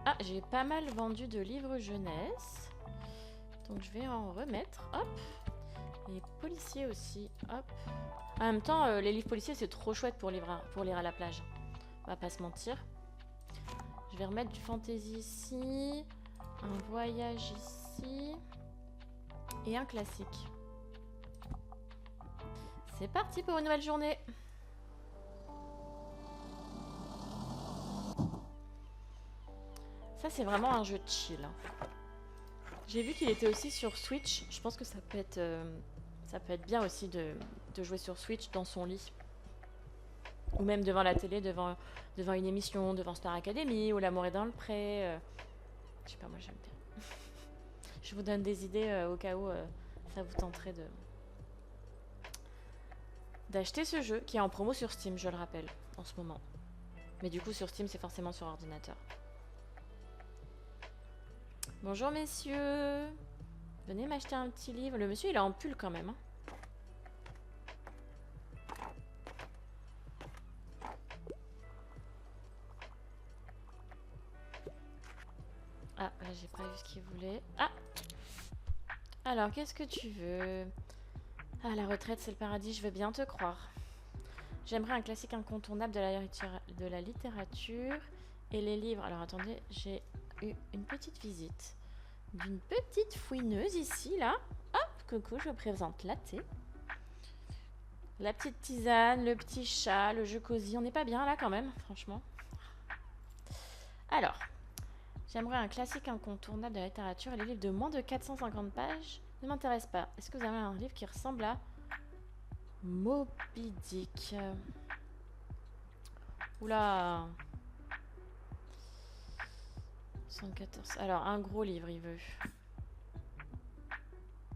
ah, j'ai pas mal vendu de livres jeunesse. Donc je vais en remettre. Hop. Les policiers aussi. Hop. En même temps, les livres policiers, c'est trop chouette pour lire à la plage. On va pas se mentir. Je vais remettre du fantasy ici. Un voyage ici. Et un classique. C'est parti pour une nouvelle journée. Ça, c'est vraiment un jeu de chill. J'ai vu qu'il était aussi sur Switch. Je pense que ça peut être bien aussi de jouer sur Switch dans son lit. Ou même devant la télé, devant une émission, devant Star Academy ou L'amour est dans le pré. Je sais pas, moi j'aime bien. Je vous donne des idées au cas où ça vous tenterait d'acheter ce jeu qui est en promo sur Steam, je le rappelle, en ce moment. Mais du coup, sur Steam, c'est forcément sur ordinateur. Bonjour messieurs. Venez m'acheter un petit livre. Le monsieur, il est en pull quand même. Hein. Ah, là, j'ai pas vu ce qu'il voulait. Ah! Alors, qu'est-ce que tu veux? Ah, la retraite, c'est le paradis, je veux bien te croire. J'aimerais un classique incontournable de la littérature et les livres. Alors, attendez, j'ai eu une petite visite d'une petite fouineuse ici, là. Hop, coucou, je vous présente la thé. La petite tisane, le petit chat, le jeu cosy. On n'est pas bien là quand même, franchement. Alors, j'aimerais un classique incontournable de la littérature et les livres de moins de 450 pages ne m'intéressent pas. Est-ce que vous avez un livre qui ressemble à Moby Dick? Oula. 114. Alors, un gros livre, il veut.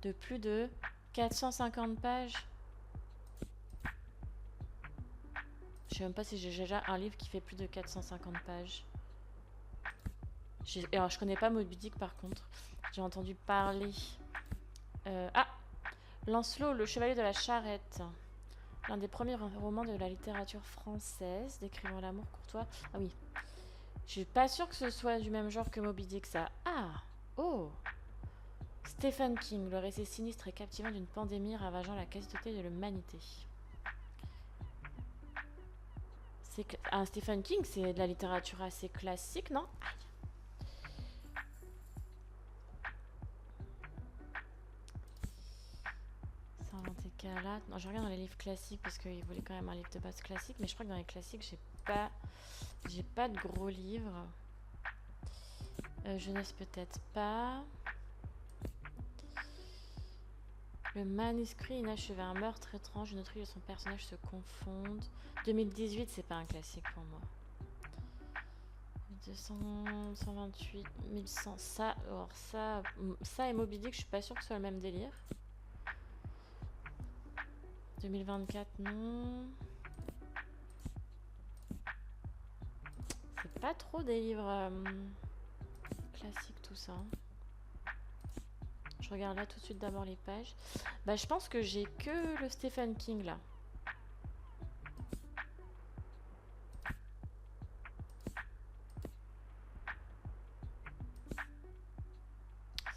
De plus de 450 pages. Je sais même pas si j'ai déjà un livre qui fait plus de 450 pages. Alors, je connais pas Moby Dick par contre. J'ai entendu parler. Ah! Lancelot, le chevalier de la charrette. L'un des premiers romans de la littérature française, décrivant l'amour courtois. Ah oui. Je suis pas sûre que ce soit du même genre que Moby Dick, ça. Ah! Oh! Stephen King, le récit sinistre et captivant d'une pandémie ravageant la quasi-totalité de l'humanité. Stephen King, c'est de la littérature assez classique, non? Aïe. C'est inventé qu'à là. Non, je regarde dans les livres classiques parce qu'il voulait quand même un livre de base classique, mais je crois que dans les classiques, j'ai pas de gros livres. Jeunesse peut-être pas. Le manuscrit inachevé, un meurtre étrange, une autrice et son personnage se confondent. 2018, c'est pas un classique pour moi. 200, 128, 1100, ça et Moby Dick, je suis pas sûre que ce soit le même délire. 2024, non. C'est pas trop des livres classiques tout ça. Je regarde là tout de suite d'abord les pages. Bah je pense que j'ai que le Stephen King là.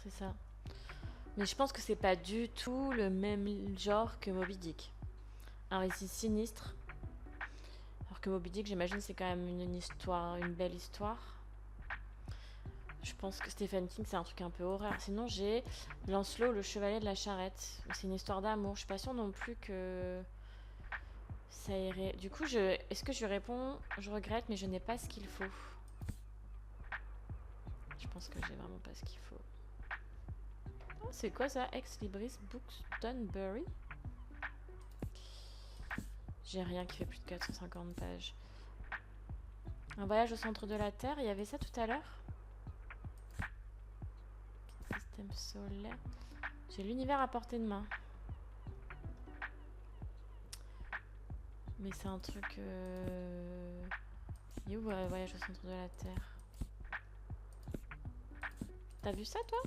C'est ça. Mais je pense que c'est pas du tout le même genre que Moby Dick. Un récit sinistre. Alors Alors que Moby Dick, j'imagine, c'est quand même une histoire, une belle histoire. Je pense que Stephen King, c'est un truc un peu horreur. Sinon, j'ai Lancelot, le chevalier de la charrette. C'est une histoire d'amour. Je suis pas sûre non plus que ça irait. Du coup, est-ce que je réponds je regrette, mais je n'ai pas ce qu'il faut. Je pense que j'ai vraiment pas ce qu'il faut. Oh, c'est quoi ça? Ex Libris Bookstonbury? J'ai rien qui fait plus de 450 pages. Un voyage au centre de la Terre, il y avait ça tout à l'heure? Système solaire. J'ai l'univers à portée de main. Mais c'est un truc... Il est où voyage au centre de la Terre? T'as vu ça, toi?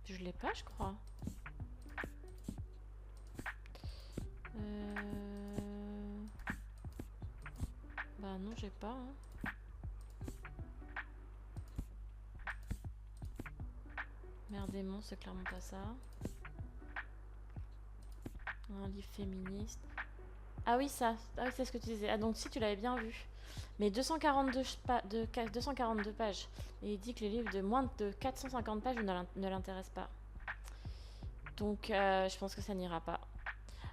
Je l'ai pas, je crois. Bah non, j'ai pas. Hein. Mère démon, c'est clairement pas ça. Un livre féministe. Ah oui, ça. Ah oui, c'est ce que tu disais. Ah donc si, tu l'avais bien vu. Mais 242 pages. Et il dit que les livres de moins de 450 pages ne l'intéressent pas. Donc je pense que ça n'ira pas.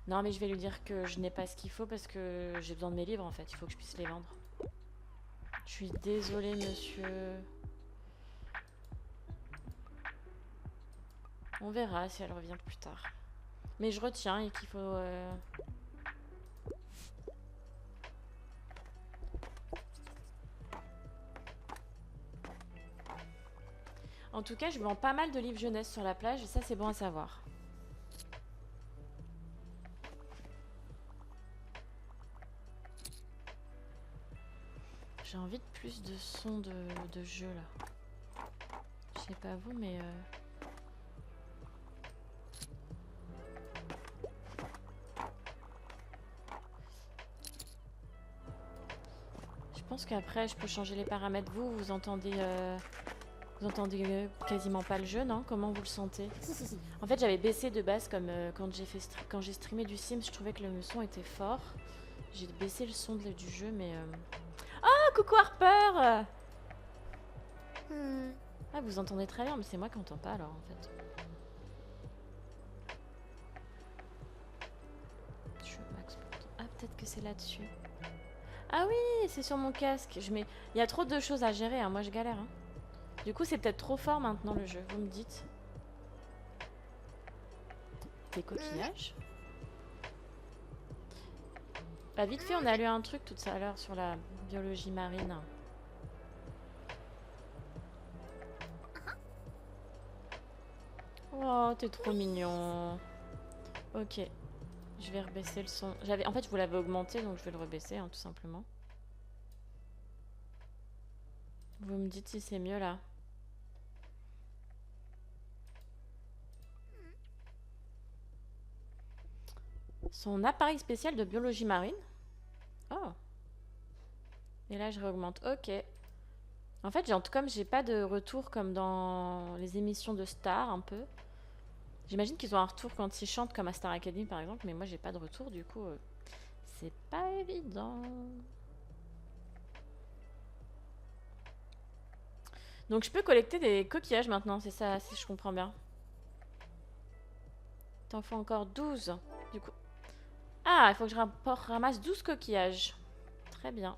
Non, mais je vais lui dire que je n'ai pas ce qu'il faut parce que j'ai besoin de mes livres en fait. Il faut que je puisse les vendre. Je suis désolée, monsieur. On verra si elle revient plus tard. Mais je retiens et qu'il faut... En tout cas, je vends pas mal de livres jeunesse sur la plage et ça, c'est bon à savoir. J'ai envie de plus de sons de jeu là. Je sais pas vous, mais... Je pense qu'après, je peux changer les paramètres. Vous entendez... Vous entendez quasiment pas le jeu, non? Comment vous le sentez? En fait, j'avais baissé de base comme quand j'ai streamé du Sims, je trouvais que le son était fort. J'ai baissé le son du jeu, mais... Oh, coucou Harper! Ah, vous entendez très bien, mais c'est moi qui n'entends pas alors, en fait. Je max pourtant. Ah, peut-être que c'est là-dessus. Ah oui, c'est sur mon casque. Il y a trop de choses à gérer, hein. Moi je galère. Hein. Du coup, c'est peut-être trop fort maintenant le jeu, vous me dites. Des coquillages. Bah vite fait, on a lu un truc tout à l'heure sur la biologie marine. Oh, t'es trop mignon. Ok. Je vais rebaisser le son. En fait, je vous l'avais augmenté, donc je vais le rebaisser, hein, tout simplement. Vous me dites si c'est mieux là. Son appareil spécial de biologie marine. Oh. Et là, je réaugmente. Ok. En fait, comme j'ai pas de retour comme dans les émissions de stars, un peu. J'imagine qu'ils ont un retour quand ils chantent comme à Star Academy, par exemple. Mais moi, j'ai pas de retour, du coup, c'est pas évident. Donc, je peux collecter des coquillages maintenant, c'est ça, si je comprends bien. T'en faut encore 12, du coup. Ah, il faut que je ramasse 12 coquillages. Très bien.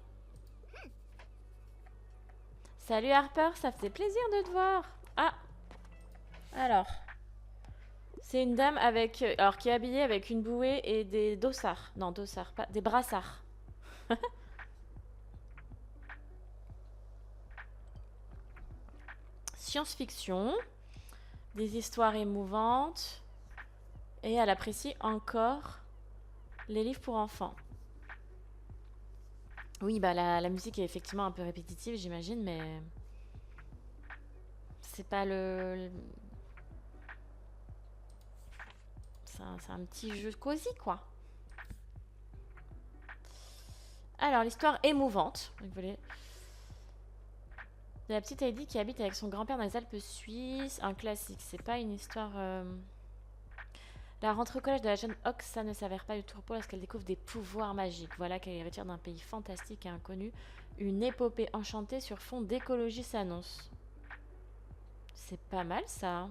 Salut Harper, ça faisait plaisir de te voir. Ah. Alors. C'est une dame avec, alors qui est habillée avec une bouée et des dossards. Non, dossards, pas des brassards. Science-fiction, des histoires émouvantes, et elle apprécie encore les livres pour enfants. Oui, bah la musique est effectivement un peu répétitive, j'imagine, mais c'est pas c'est un petit jeu cosy, quoi. Alors, l'histoire émouvante. Il De la petite Heidi qui habite avec son grand-père dans les Alpes suisses. Un classique, c'est pas une histoire... La rentrée au collège de la jeune Oxa ne s'avère pas du tout repos lorsqu'elle découvre des pouvoirs magiques. Voilà qu'elle est héritière d'un pays fantastique et inconnu. Une épopée enchantée sur fond d'écologie s'annonce. C'est pas mal ça.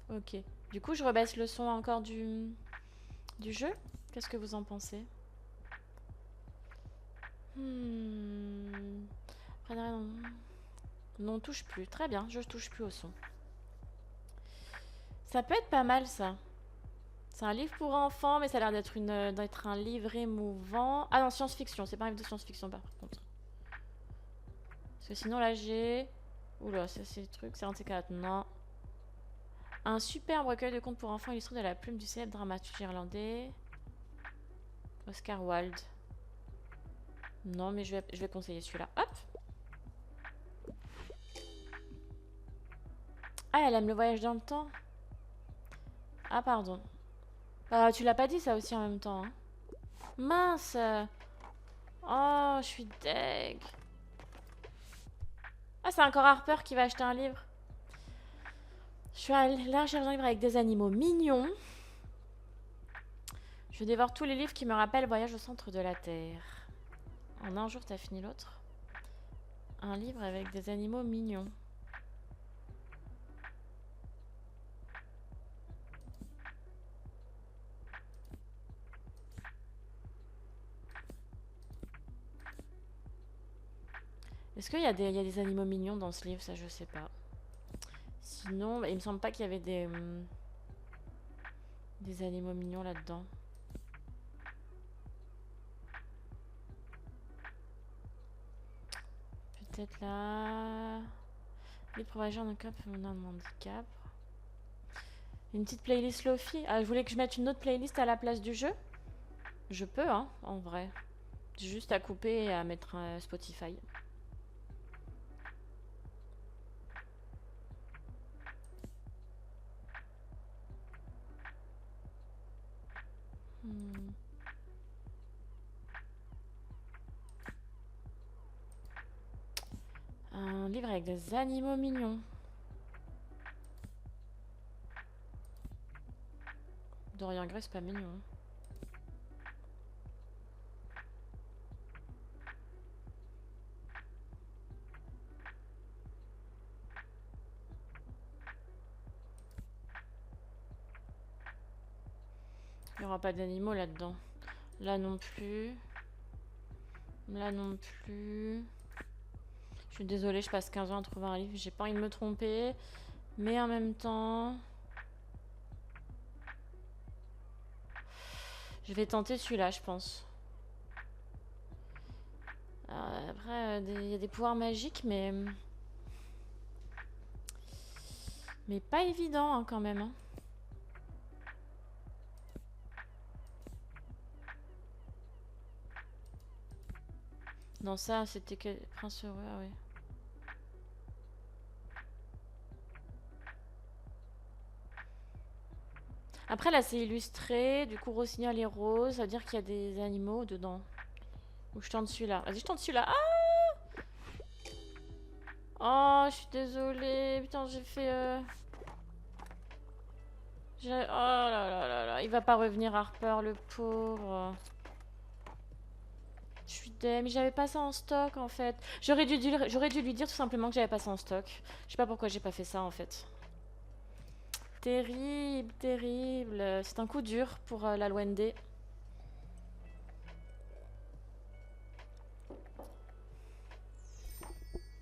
Ok. Du coup, je rebaisse le son encore du jeu. Qu'est-ce que vous en pensez? Non, touche plus. Très bien, je touche plus au son. Ça peut être pas mal ça. C'est un livre pour enfants, mais ça a l'air d'être un livre émouvant. Ah non, science-fiction. C'est pas un livre de science-fiction par contre. Parce que sinon là j'ai... Oula, ça c'est le truc, c'est un T4. Non. Un superbe recueil de contes pour enfants illustré de la plume du célèbre dramaturge irlandais Oscar Wilde. Non, mais je vais conseiller celui-là. Hop. Ah, elle aime le voyage dans le temps. Ah, pardon. Tu l'as pas dit ça aussi en même temps. Hein. Mince. Oh, je suis deg. Ah, c'est encore Harper qui va acheter un livre. Je suis allée là chercher un livre avec des animaux mignons. Je dévore tous les livres qui me rappellent Voyage au centre de la Terre. En un jour, t'as fini l'autre. Un livre avec des animaux mignons. Est-ce qu'il y a des animaux mignons dans ce livre? Ça, je sais pas. Sinon, il me semble pas qu'il y avait des animaux mignons là-dedans. Peut-être là... Les provoqueurs d'un cap, on a un handicap. Une petite playlist Lofi. Ah, je voulais que je mette une autre playlist à la place du jeu. Je peux, hein, en vrai. J'ai juste à couper et à mettre Spotify. Un livre avec des animaux mignons. Dorian Gray, c'est pas mignon. Hein. Il n'y aura pas d'animaux là-dedans. Là non plus. Là non plus. Je suis désolée, je passe 15 ans à trouver un livre. J'ai pas envie de me tromper. Mais en même temps... Je vais tenter celui-là, je pense. Après, il y a des pouvoirs magiques, mais... Mais pas évident, hein, quand même. Hein. Non, ça, c'était que... Prince Heureux, ah ouais. Après, là, c'est illustré. Du coup, Rossignol et Rose. Ça veut dire qu'il y a des animaux dedans. Ou je tente celui-là. Vas-y, je tente celui-là. Ah! Oh, je suis désolée. Putain, j'ai fait... Oh là là là là. Il va pas revenir, Harper, le pauvre. Je suis dé... Mais j'avais pas ça en stock, en fait. J'aurais dû lui dire tout simplement que j'avais pas ça en stock. Je sais pas pourquoi j'ai pas fait ça, en fait. Terrible, terrible. C'est un coup dur pour la Luende.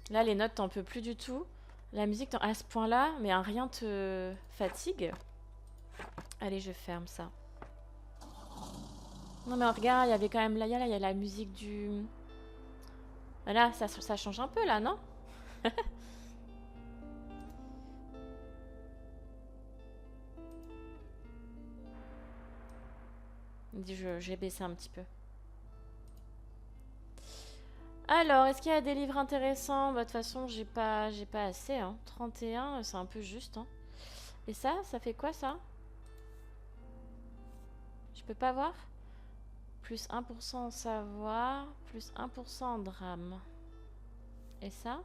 Là, les notes, t'en peux plus du tout. La musique, à ce point-là, mais un rien te fatigue. Allez, je ferme ça. Non, mais regarde, il y avait quand même... Là, il y a la musique du... Là, ça change un peu, là, non? J'ai baissé un petit peu. Alors, est-ce qu'il y a des livres intéressants? Bah, de toute façon, j'ai pas assez. Hein. 31, c'est un peu juste. Hein. Et ça fait quoi, ça? Je peux pas voir? Plus 1% en savoir, plus 1% en drame. Et ça?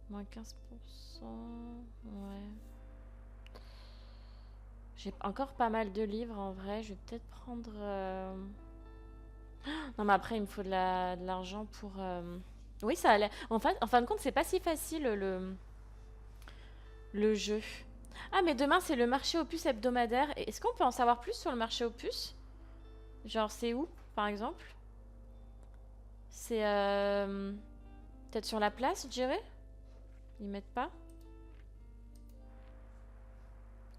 Moins 15%. Ouais. J'ai encore pas mal de livres en vrai. Je vais peut-être prendre. Non, mais après, il me faut de l'argent pour. Oui, ça allait. En fin de compte, c'est pas si facile le jeu. Ah, mais demain, c'est le marché aux puces hebdomadaire. Est-ce qu'on peut en savoir plus sur le marché aux puces? Genre, c'est où, par exemple? C'est peut-être sur la place, je dirais? Ils mettent pas?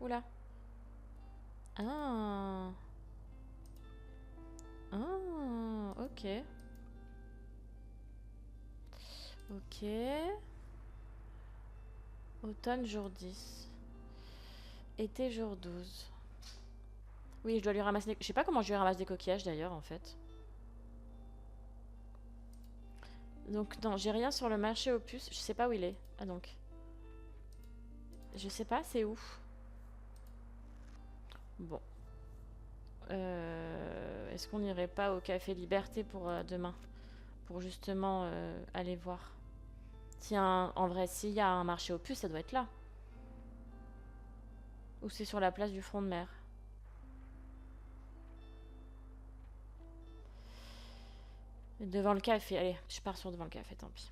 Oula. Ah. Ah, ok. Ok. Automne, jour 10. Été, jour 12. Oui, je dois lui ramasser des... Je sais pas comment je lui ramasse des coquillages d'ailleurs, en fait. Donc, non, j'ai rien sur le marché aux puces. Je sais pas où il est. Ah, donc. Je sais pas, c'est où? Bon. Est-ce qu'on n'irait pas au Café Liberté pour demain? Pour justement aller voir. En vrai, s'il y a un marché aux puces, ça doit être là. Ou c'est sur la place du front de mer. Devant le café. Allez, je pars sur devant le café, tant pis.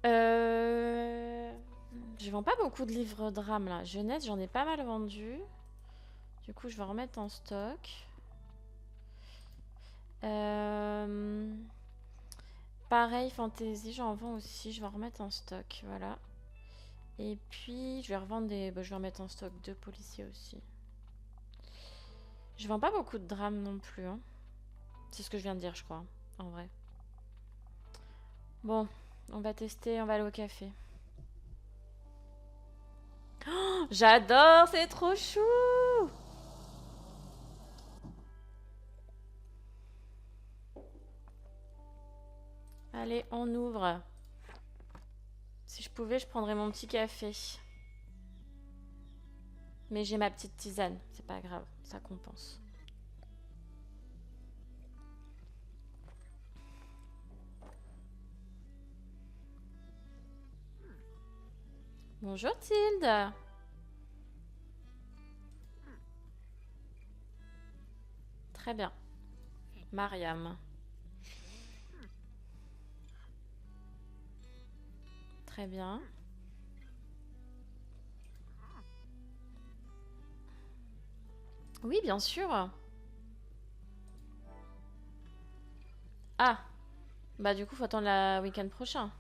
Je vends pas beaucoup de livres drame là. Jeunesse, j'en ai pas mal vendu. Du coup, je vais remettre en stock. Pareil, fantasy, j'en vends aussi. Je vais en remettre en stock. Voilà. Et puis, je vais revendre des. Bah, je vais remettre en stock 2 policiers aussi. Je vends pas beaucoup de drames non plus. Hein. C'est ce que je viens de dire, je crois. En vrai. Bon, on va tester. On va aller au café. Oh, j'adore, c'est trop chou! Allez, on ouvre. Si je pouvais, je prendrais mon petit café. Mais j'ai ma petite tisane, c'est pas grave, ça compense. Bonjour Tilde. Très bien. Mariam. Très bien. Oui, bien sûr. Ah, bah du coup, faut attendre le week-end prochain.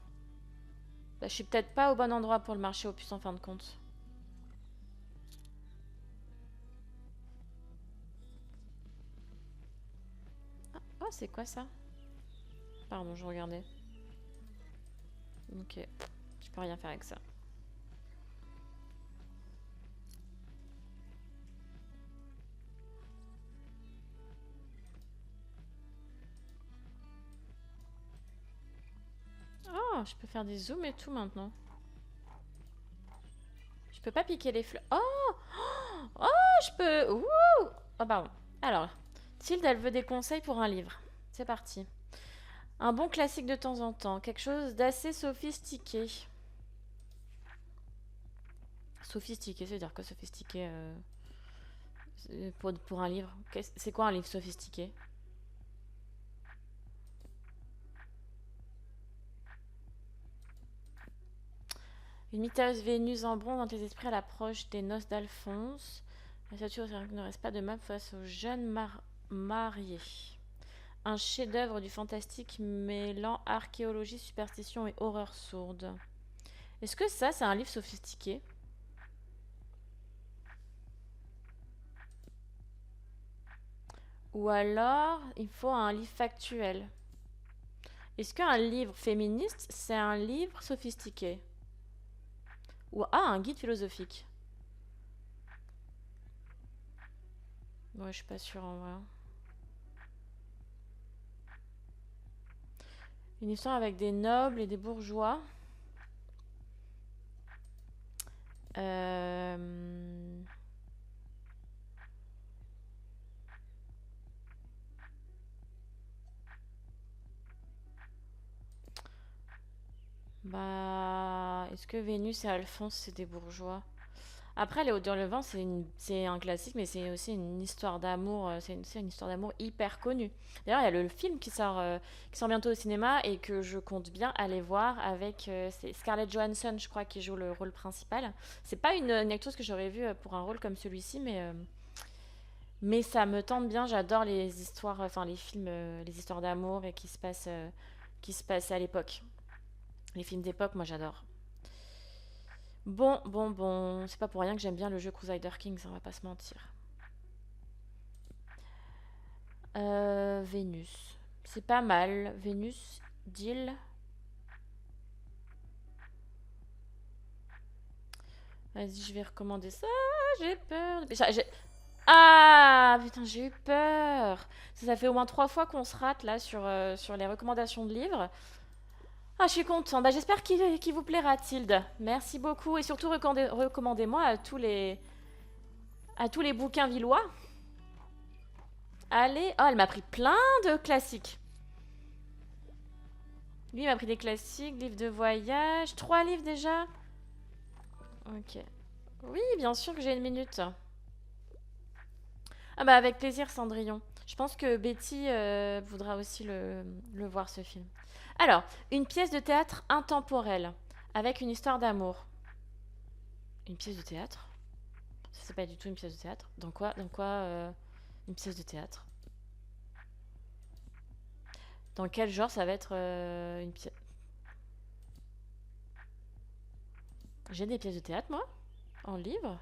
Bah, je suis peut-être pas au bon endroit pour le marché aux puces en fin de compte. Ah, oh, c'est quoi ça? Pardon, je regardais. Ok, je peux rien faire avec ça. Oh, je peux faire des zooms et tout maintenant. Je peux pas piquer les fleurs. Oh! Oh, je peux... Ouh! Oh, pardon. Alors, Tilde, elle veut des conseils pour un livre. C'est parti. Un bon classique de temps en temps. Quelque chose d'assez sophistiqué. Sophistiqué, ça veut dire quoi sophistiqué pour un livre? C'est quoi un livre sophistiqué? Une mystérieuse Vénus en bronze dans tes esprits à l'approche des noces d'Alphonse. La statue ne reste pas de map face aux jeunes mariés. Un chef-d'œuvre du fantastique mêlant archéologie, superstition et horreur sourde. Est-ce que ça, c'est un livre sophistiqué? Ou alors, il faut un livre factuel. Est-ce qu'un livre féministe, c'est un livre sophistiqué? Ou un guide philosophique? Ouais, je suis pas sûre en vrai. Une histoire avec des nobles et des bourgeois. Euh... Bah, est-ce que Vénus et Alphonse, c'est des bourgeois? Après, Les Hauts dans le vent, c'est un classique, mais c'est aussi une histoire d'amour. C'est une histoire d'amour hyper connue. D'ailleurs, il y a le film qui sort bientôt au cinéma et que je compte bien aller voir avec c'est Scarlett Johansson, je crois, qui joue le rôle principal. C'est pas une actrice que j'aurais vue pour un rôle comme celui-ci, mais ça me tente bien. J'adore les histoires, enfin les films, les histoires d'amour et qui se passent à l'époque. Les films d'époque, moi j'adore. Bon, bon, bon, c'est pas pour rien que j'aime bien le jeu Crusader Kings, on va pas se mentir. Vénus. C'est pas mal. Vénus, deal. Vas-y, je vais recommander ça. J'ai peur. Ah, putain, j'ai eu peur. Ça fait au moins 3 fois qu'on se rate là sur les recommandations de livres. Ah, je suis contente. Bah, j'espère qu'il vous plaira, Tilde. Merci beaucoup. Et surtout, recommandez-moi à tous les bouquins villois. Allez. Oh, elle m'a pris plein de classiques. Lui, il m'a pris des classiques, livres de voyage. 3 livres déjà. Ok. Oui, bien sûr que j'ai une minute. Ah bah avec plaisir, Cendrillon. Je pense que Betty voudra aussi le voir, ce film. Alors, une pièce de théâtre intemporelle, avec une histoire d'amour. Une pièce de théâtre? Ça, c'est pas du tout une pièce de théâtre. Dans quoi une pièce de théâtre? Dans quel genre ça va être une pièce? J'ai des pièces de théâtre, moi? En livre?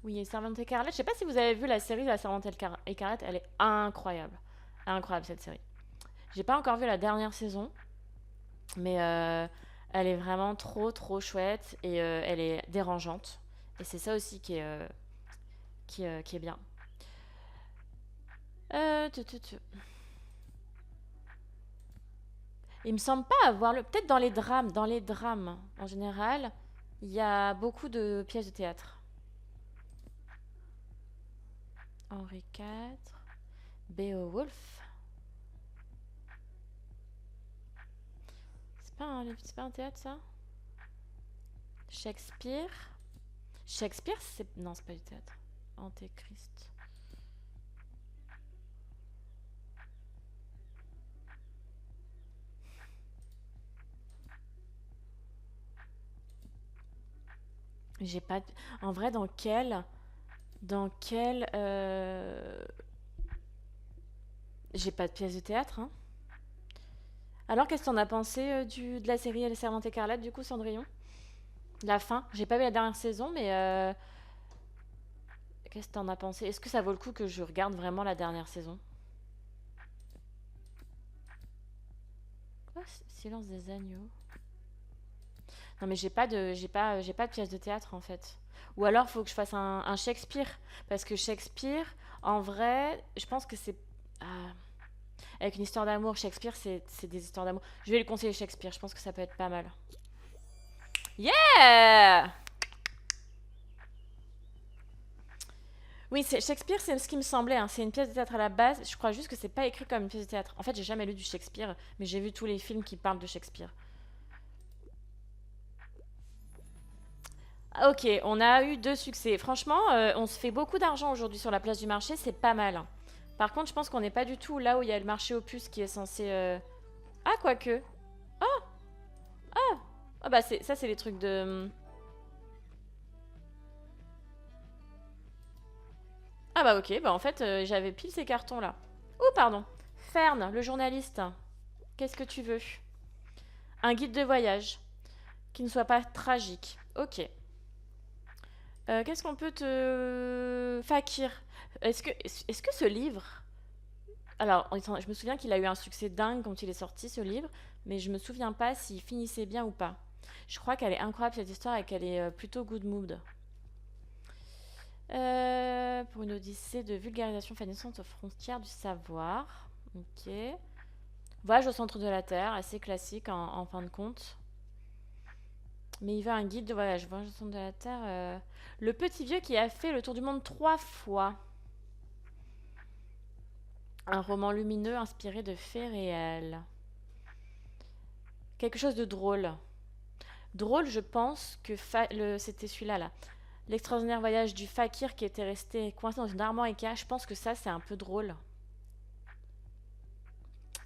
Oui, et Servante écarlate. Je sais pas si vous avez vu la série de la Servante écarlate, elle est incroyable. Incroyable cette série. J'ai pas encore vu la dernière saison, mais elle est vraiment trop trop chouette et elle est dérangeante. Et c'est ça aussi qui est bien. Tu. Il me semble pas avoir le. Peut-être dans les drames en général, il y a beaucoup de pièces de théâtre. Henri IV, Beowulf. C'est pas un théâtre ça? Shakespeare. Shakespeare, c'est. Non, c'est pas du théâtre. Antéchrist. J'ai pas. En vrai, dans quel. Dans quel. J'ai pas de pièce de théâtre, hein. Alors, qu'est-ce que t'en as pensé de la série Les Servantes écarlates, du coup, Cendrillon? La fin. J'ai pas vu la dernière saison, mais qu'est-ce que t'en as pensé? Est-ce que ça vaut le coup que je regarde vraiment la dernière saison? Quoi? Silence des agneaux. Non, mais j'ai pas de pièce de théâtre en fait. Ou alors, faut que je fasse un Shakespeare. Parce que Shakespeare, en vrai, je pense que c'est. Ah, avec une histoire d'amour, Shakespeare, c'est des histoires d'amour. Je vais lui conseiller Shakespeare, je pense que ça peut être pas mal. Yeah! Oui, Shakespeare, c'est ce qui me semblait, hein. C'est une pièce de théâtre à la base. Je crois juste que c'est pas écrit comme une pièce de théâtre. En fait, j'ai jamais lu du Shakespeare, mais j'ai vu tous les films qui parlent de Shakespeare. Ah, ok, on a eu 2 succès. Franchement, on se fait beaucoup d'argent aujourd'hui sur la place du marché, c'est pas mal. Par contre, je pense qu'on n'est pas du tout là où il y a le marché aux puces qui est censé. Ah, quoique. Ah, bah, ça, c'est les trucs de. Ah, bah, ok, bah, en fait, j'avais pile ces cartons-là. Oh, pardon. Fern, le journaliste. Qu'est-ce que tu veux? Un guide de voyage qui ne soit pas tragique. Ok. Qu'est-ce qu'on peut te. Fakir. Est-ce que ce livre. Alors, je me souviens qu'il a eu un succès dingue quand il est sorti, ce livre, mais je me souviens pas s'il finissait bien ou pas. Je crois qu'elle est incroyable cette histoire et qu'elle est plutôt good mood. Pour une odyssée de vulgarisation fascinante aux frontières du savoir. Ok. Voyage au centre de la Terre, assez classique en fin de compte. Mais il veut un guide de voyage. Voyage au centre de la Terre. Le petit vieux qui a fait le tour du monde 3 fois. Un roman lumineux inspiré de faits réels. Quelque chose de drôle. Drôle, je pense que c'était celui-là, là. L'extraordinaire voyage du fakir qui était resté coincé dans une armoire Ikea. Je pense que ça, c'est un peu drôle.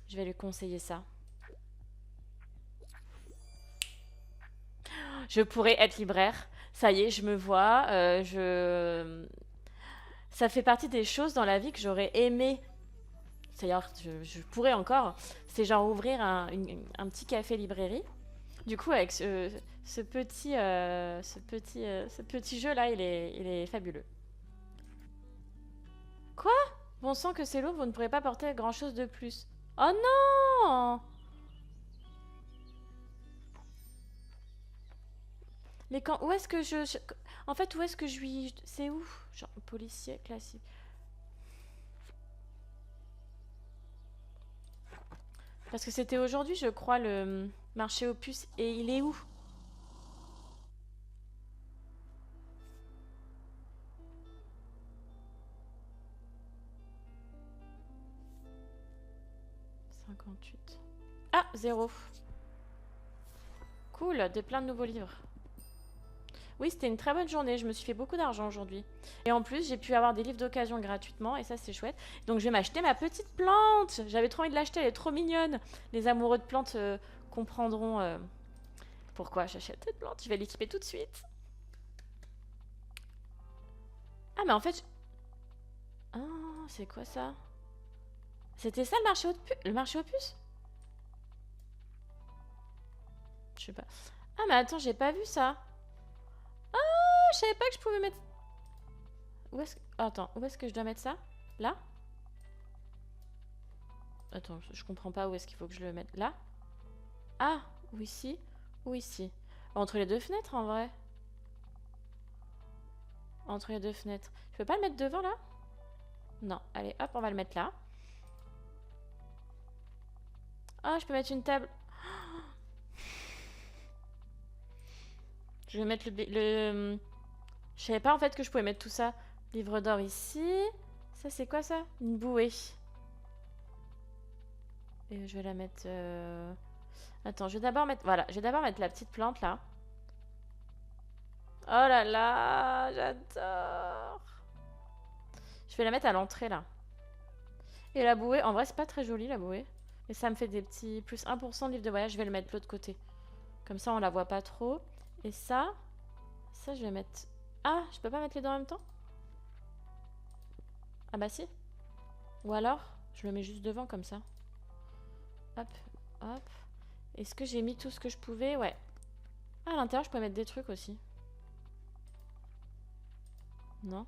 Je vais lui conseiller ça. Je pourrais être libraire. Ça y est, je me vois. Ça fait partie des choses dans la vie que j'aurais aimé. C'est-à-dire, je pourrais encore. C'est genre ouvrir un petit café-librairie. Du coup, avec ce petit jeu-là, il est fabuleux. Quoi? Bon sang que c'est lourd, vous ne pourrez pas porter grand-chose de plus. Oh non! Mais quand... Où est-ce que En fait, où est-ce que je lui... C'est où? Genre, policier classique. Parce que c'était aujourd'hui, je crois, le marché aux puces. Et il est où? « 58. Ah, zéro. Cool, plein de nouveaux livres. Oui, c'était une très bonne journée. Je me suis fait beaucoup d'argent aujourd'hui. Et en plus, j'ai pu avoir des livres d'occasion gratuitement. Et ça, c'est chouette. Donc, je vais m'acheter ma petite plante. J'avais trop envie de l'acheter. Elle est trop mignonne. Les amoureux de plantes comprendront pourquoi j'achète cette plante. Je vais l'équiper tout de suite. Ah, mais en fait... Ah, c'est quoi ça? C'était ça le marché aux puces? Je sais pas. Ah, mais attends, j'ai pas vu ça. Ah, je savais pas que je pouvais mettre... Où est-ce que... Attends, où est-ce que je dois mettre ça? Là? Attends, je comprends pas où est-ce qu'il faut que je le mette. Là? Ah, ou ici? Ou ici? Entre les deux fenêtres, en vrai. Entre les deux fenêtres. Je peux pas le mettre devant, là? Non. Allez, hop, on va le mettre là. Ah, je peux mettre une table. Je vais mettre Je savais pas, en fait, que je pouvais mettre tout ça. Livre d'or ici. Ça, c'est quoi, ça? Une bouée. Et je vais la mettre... Attends, je vais d'abord mettre... Voilà, je vais d'abord mettre la petite plante, là. Oh là là, j'adore. Je vais la mettre à l'entrée, là. Et la bouée, en vrai, c'est pas très joli, la bouée. Et ça me fait des petits plus 1% de livre de voyage. Je vais le mettre de l'autre côté. Comme ça, on la voit pas trop. Et ça, je vais mettre... Ah, je peux pas mettre les deux en même temps? Ah bah si. Ou alors, je le mets juste devant, comme ça. Hop, hop. Est-ce que j'ai mis tout ce que je pouvais? Ouais. Ah, à l'intérieur, je peux mettre des trucs aussi. Non?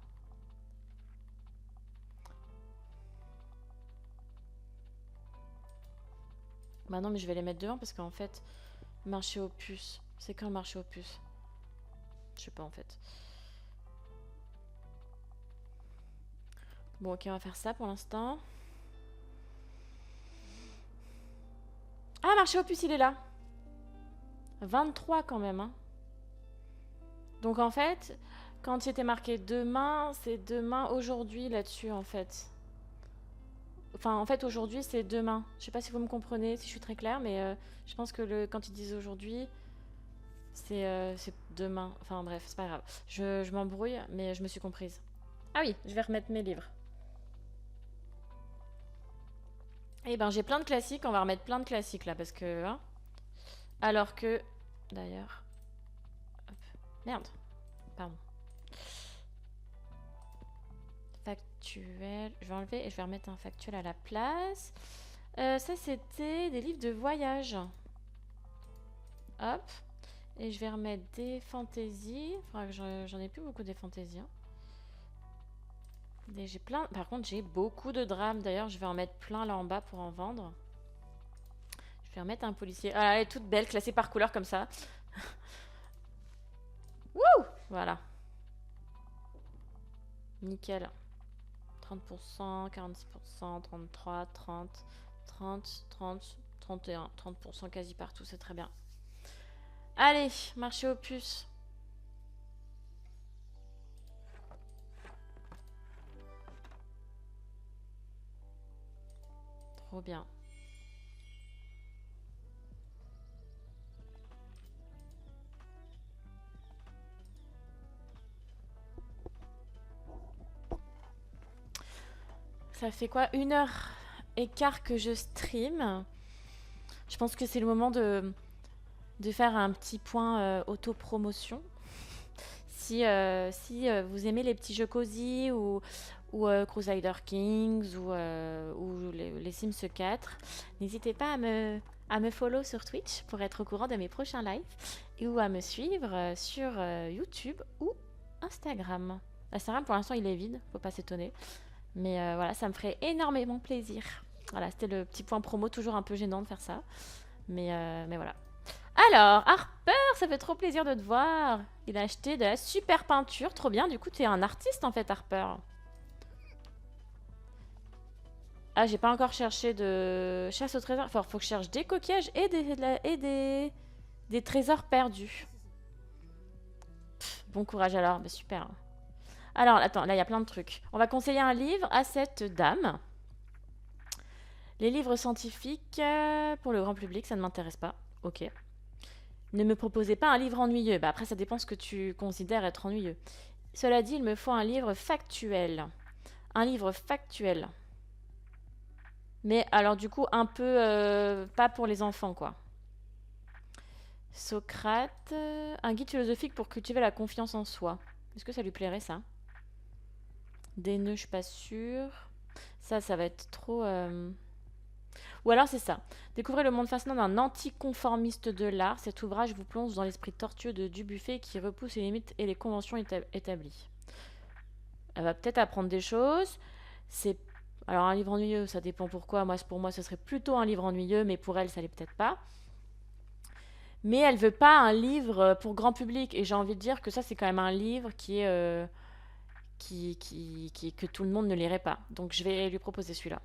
Bah non, mais je vais les mettre devant parce qu'en fait, marché aux puces. C'est quand le marché aux puces? Je sais pas en fait. Bon, ok, on va faire ça pour l'instant. Ah, marché aux puces, il est là. 23 quand même, hein. Donc en fait, quand il était marqué demain, c'est demain, aujourd'hui là-dessus en fait. Enfin, en fait, aujourd'hui, c'est demain. Je sais pas si vous me comprenez, si je suis très claire, mais je pense que quand ils disent aujourd'hui, c'est demain. Enfin, bref, c'est pas grave. Je m'embrouille, mais je me suis comprise. Ah oui, je vais remettre mes livres. Eh ben, j'ai plein de classiques. On va remettre plein de classiques là, parce que... Hein, alors que... D'ailleurs... Hop. Merde. Pardon. Factuel. Je vais enlever et je vais remettre un factuel à la place. Ça, c'était des livres de voyage. Hop. Et je vais remettre des fantaisies. Il faudra que j'en ai plus beaucoup des fantaisies. Hein. J'ai plein... Par contre, j'ai beaucoup de drames. D'ailleurs, je vais en mettre plein là en bas pour en vendre. Je vais remettre un policier. Ah, elle est toute belle, classée par couleur comme ça. Wouh! Voilà. Nickel. 30%, 46%, 33, 30, 30, 30, 31. 30% quasi partout, c'est très bien. Allez, marché aux puces. Trop bien. Ça fait quoi? 1h15 que je stream. Je pense que c'est le moment de faire un petit point auto-promotion. Si vous aimez les petits jeux cosy ou Crusader Kings ou les Sims 4, n'hésitez pas à me follow sur Twitch pour être au courant de mes prochains lives ou à me suivre sur YouTube ou Instagram. Instagram, pour l'instant, il est vide, faut pas s'étonner. Mais voilà, ça me ferait énormément plaisir. Voilà, c'était le petit point promo, toujours un peu gênant de faire ça. Mais voilà. Alors, Harper, ça fait trop plaisir de te voir. Il a acheté de la super peinture, trop bien. Du coup, tu es un artiste en fait, Harper. Ah, j'ai pas encore cherché de chasse au trésor. Enfin, faut que je cherche des coquillages et des trésors perdus. Pff, bon courage alors, bah, super. Alors, attends, là, il y a plein de trucs. On va conseiller un livre à cette dame. Les livres scientifiques, pour le grand public, ça ne m'intéresse pas. Ok. Ne me proposez pas un livre ennuyeux. Bah après, ça dépend ce que tu considères être ennuyeux. Cela dit, il me faut un livre factuel. Un livre factuel. Mais alors du coup, un peu pas pour les enfants, quoi. Socrate, un guide philosophique pour cultiver la confiance en soi. Est-ce que ça lui plairait, ça? Des nœuds, je suis pas sûre. Ça va être trop... Ou alors c'est ça. Découvrez le monde fascinant d'un anticonformiste de l'art. Cet ouvrage vous plonge dans l'esprit tortueux de Dubuffet qui repousse les limites et les conventions établies. Elle va peut-être apprendre des choses. C'est alors un livre ennuyeux, ça dépend pourquoi. Pour moi, ce serait plutôt un livre ennuyeux, mais pour elle, ça l'est peut-être pas. Mais elle veut pas un livre pour grand public. Et j'ai envie de dire que ça, c'est quand même un livre qui est que tout le monde ne lirait pas. Donc je vais lui proposer celui-là.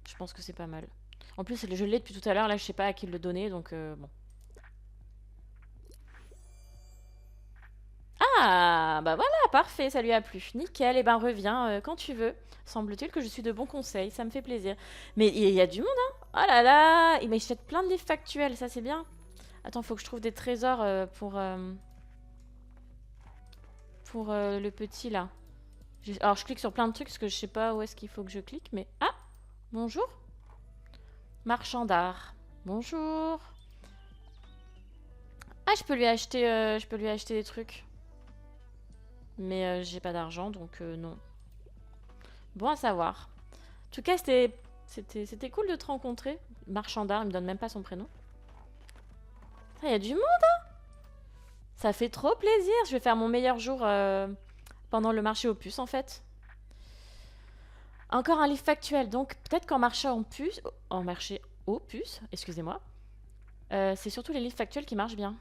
Je pense que c'est pas mal. En plus, je l'ai depuis tout à l'heure. Là, je sais pas à qui le donner, donc bon. Ah, bah voilà, parfait, ça lui a plu. Nickel, et ben reviens quand tu veux. Semble-t-il que je suis de bons conseils, ça me fait plaisir. Mais il y a du monde, hein. Oh là là, mais je fais plein de livres factuels, ça c'est bien. Attends, faut que je trouve des trésors pour le petit là. Alors je clique sur plein de trucs parce que je sais pas où est-ce qu'il faut que je clique, mais... Ah, bonjour. Marchand d'art. Bonjour. Ah, je peux lui acheter des trucs. Mais j'ai pas d'argent, donc non. Bon à savoir. En tout cas, c'était cool de te rencontrer. Marchand d'art, il me donne même pas son prénom. Il y a du monde, hein. Ça fait trop plaisir. Je vais faire mon meilleur jour pendant le marché aux puces, en fait. Encore un livre factuel. Donc, peut-être qu'en marché aux puces, excusez-moi, c'est surtout les livres factuels qui marchent bien.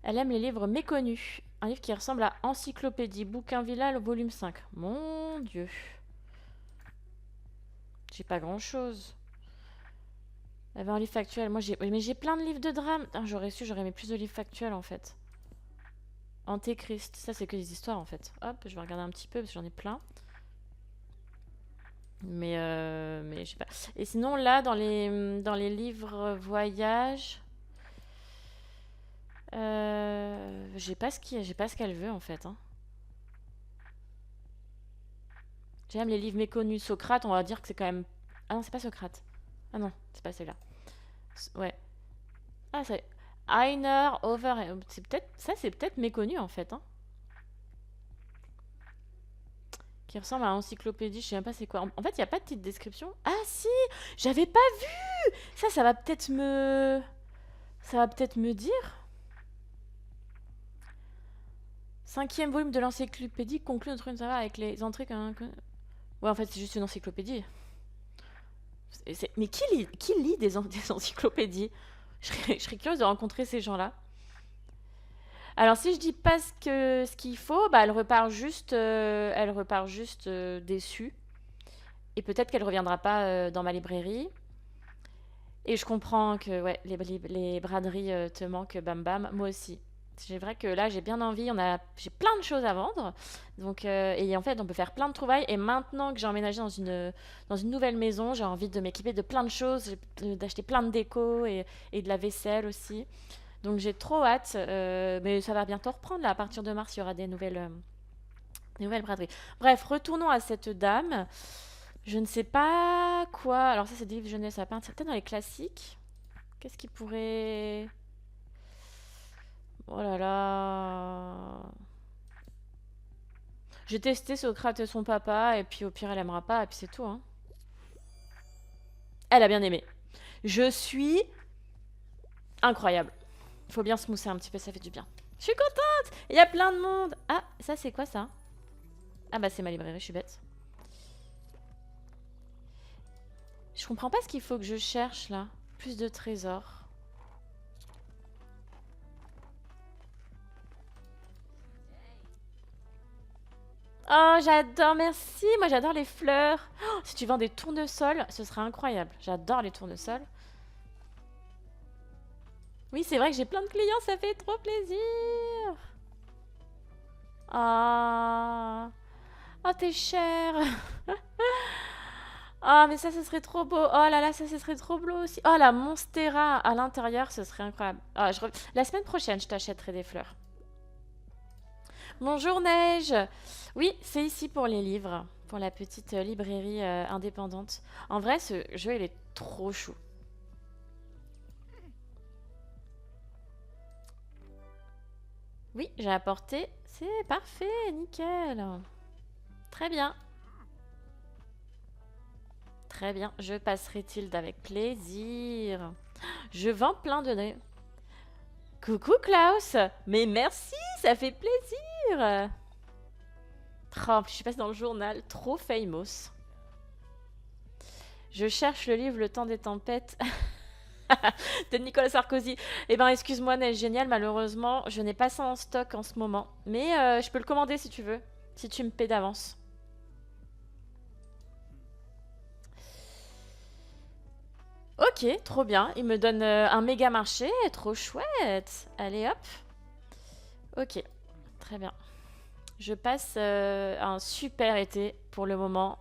Elle aime les livres méconnus. Un livre qui ressemble à Encyclopédie Bouquin-Villa, le volume 5. Mon Dieu. J'ai pas grand-chose. Elle avait un livre factuel. Mais j'ai plein de livres de drame. Ah, j'aurais su, j'aurais mis plus de livres factuels, en fait. Antéchrist. Ça, c'est que des histoires, en fait. Hop, je vais regarder un petit peu, parce que j'en ai plein. Mais je sais pas. Et sinon, là, dans les livres voyage... j'ai pas ce qu'elle veut en fait. Hein. J'aime les livres méconnus. Socrate, on va dire que c'est quand même. Ah non, c'est pas Socrate. Ah non, c'est pas celui-là. Ouais. Ah, c'est. Einer over. C'est peut-être. Ça, c'est peut-être méconnu en fait. Hein. Qui ressemble à encyclopédie, je sais même pas c'est quoi. En fait, il n'y a pas de petite description. Ah si, j'avais pas vu. Ça va peut-être me. Ça va peut-être me dire. 5e volume de l'encyclopédie conclut notre savoir avec les entrées. Ouais, en fait, c'est juste une encyclopédie. Mais qui lit des encyclopédies? Je serais curieuse de rencontrer ces gens-là. Alors, si je dis pas ce qu'il faut, bah, elle repart juste déçue. Et peut-être qu'elle reviendra pas dans ma librairie. Et je comprends que ouais, les braderies te manquent, bam bam. Moi aussi. C'est vrai que là, j'ai bien envie. J'ai plein de choses à vendre. Donc, et en fait, on peut faire plein de trouvailles. Et maintenant que j'ai emménagé dans une nouvelle maison, j'ai envie de m'équiper de plein de choses, d'acheter plein de déco et de la vaisselle aussi. Donc, j'ai trop hâte. Mais ça va bientôt reprendre. Là, à partir de mars, il y aura des nouvelles braderies. Bref, retournons à cette dame. Je ne sais pas quoi. Alors ça, c'est des livres jeunesse, ça va pas peut-être dans les classiques. Qu'est-ce qui pourrait... Oh là là. J'ai testé Socrate et son papa, et puis au pire, elle aimera pas, et puis c'est tout, hein. Elle a bien aimé. Je suis incroyable. Faut bien se mousser un petit peu, ça fait du bien. Je suis contente. Il y a plein de monde. Ah, ça c'est quoi ça? Ah bah c'est ma librairie, je suis bête. Je comprends pas ce qu'il faut que je cherche là. Plus de trésors. Oh, j'adore, merci. Moi j'adore les fleurs. Oh, si tu vends des tournesols, ce serait incroyable. J'adore les tournesols. Oui, c'est vrai que j'ai plein de clients, ça fait trop plaisir. Ah. Oh, t'es cher. Oh, mais ça, ce serait trop beau. Oh là là, ça, ce serait trop beau aussi. Oh, la Monstera à l'intérieur, ce serait incroyable. Ah, la semaine prochaine, je t'achèterai des fleurs. Bonjour, Neige. Oui, c'est ici pour les livres, pour la petite librairie indépendante. En vrai, ce jeu, il est trop chou. Oui, j'ai apporté. C'est parfait, nickel. Très bien. Très bien, je passerai Tilde avec plaisir. Je vends plein de... Coucou Klaus. Mais merci, ça fait plaisir. Oh, je suis passée dans le journal, trop famous. Je cherche le livre Le temps des tempêtes de Nicolas Sarkozy. Eh ben, excuse-moi, Neige Génial, malheureusement, je n'ai pas ça en stock en ce moment. Mais je peux le commander si tu veux, si tu me paies d'avance. Ok, trop bien. Il me donne un méga marché, trop chouette. Allez hop. Ok, très bien. Je passe un super été pour le moment.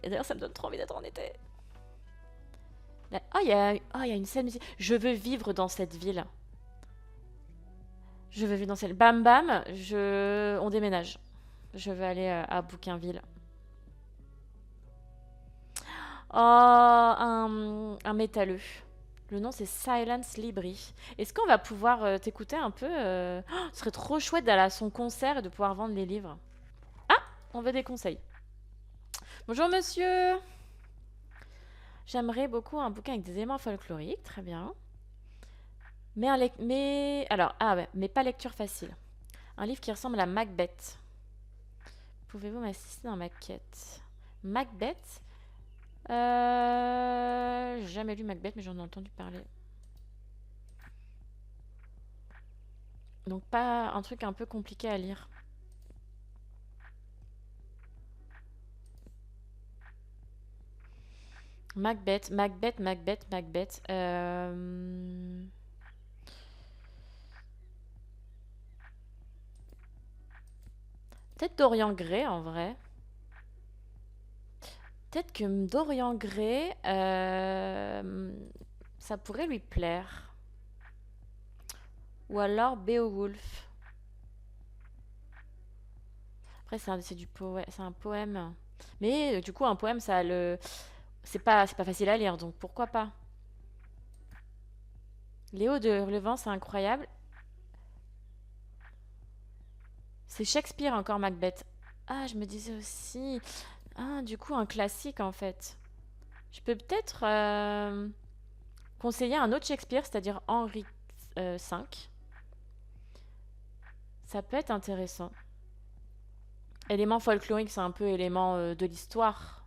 Et d'ailleurs, ça me donne trop envie d'être en été. Oh, il y a une scène musique. Je veux vivre dans cette ville. Je veux vivre dans cette... Bam bam, on déménage. Je veux aller à Bouquinville. Oh, un métalleux. Le nom c'est Silence Libri. Est-ce qu'on va pouvoir t'écouter un peu oh, ce serait trop chouette d'aller à son concert et de pouvoir vendre les livres. Ah, on veut des conseils. Bonjour monsieur. J'aimerais beaucoup un bouquin avec des éléments folkloriques, très bien. Alors, ah ouais, mais pas lecture facile. Un livre qui ressemble à Macbeth. Pouvez-vous m'assister dans ma quête? Macbeth J'ai jamais lu Macbeth, mais j'en ai entendu parler. Donc pas un truc un peu compliqué à lire. Macbeth, Macbeth, Macbeth, Macbeth. Peut-être Dorian Gray en vrai. Peut-être que Dorian Gray, ça pourrait lui plaire. Ou alors Beowulf. Après, c'est du poème, c'est un poème. Mais du coup, un poème, ça a le, c'est pas facile à lire, donc pourquoi pas. Léo de Hurlevent, c'est incroyable. C'est Shakespeare encore Macbeth. Ah, je me disais aussi. Ah, du coup, un classique en fait. Je peux peut-être conseiller un autre Shakespeare, c'est-à-dire Henri V. Ça peut être intéressant. Élément folklorique, c'est un peu élément de l'histoire.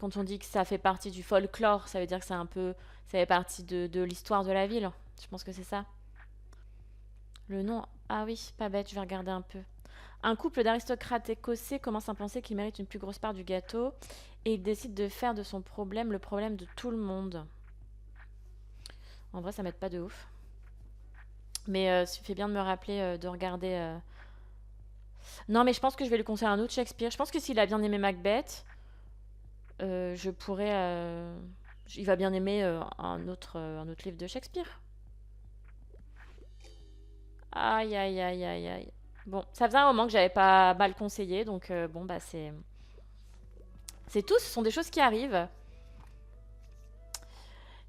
Quand on dit que ça fait partie du folklore, ça veut dire que c'est un peu, ça fait partie de l'histoire de la ville. Je pense que c'est ça. Le nom, ah oui, pas bête, je vais regarder un peu. Un couple d'aristocrates écossais commence à penser qu'il mérite une plus grosse part du gâteau et il décide de faire de son problème le problème de tout le monde. En vrai, ça m'aide pas de ouf. Mais il fait bien de me rappeler de regarder. Non, mais je pense que je vais lui conseiller un autre Shakespeare. Je pense que s'il a bien aimé Macbeth, je pourrais. Il va bien aimer un autre livre de Shakespeare. Aïe, aïe, aïe, aïe, aïe. Bon, ça faisait un moment que j'avais pas mal conseillé, donc bon, bah C'est tout, ce sont des choses qui arrivent.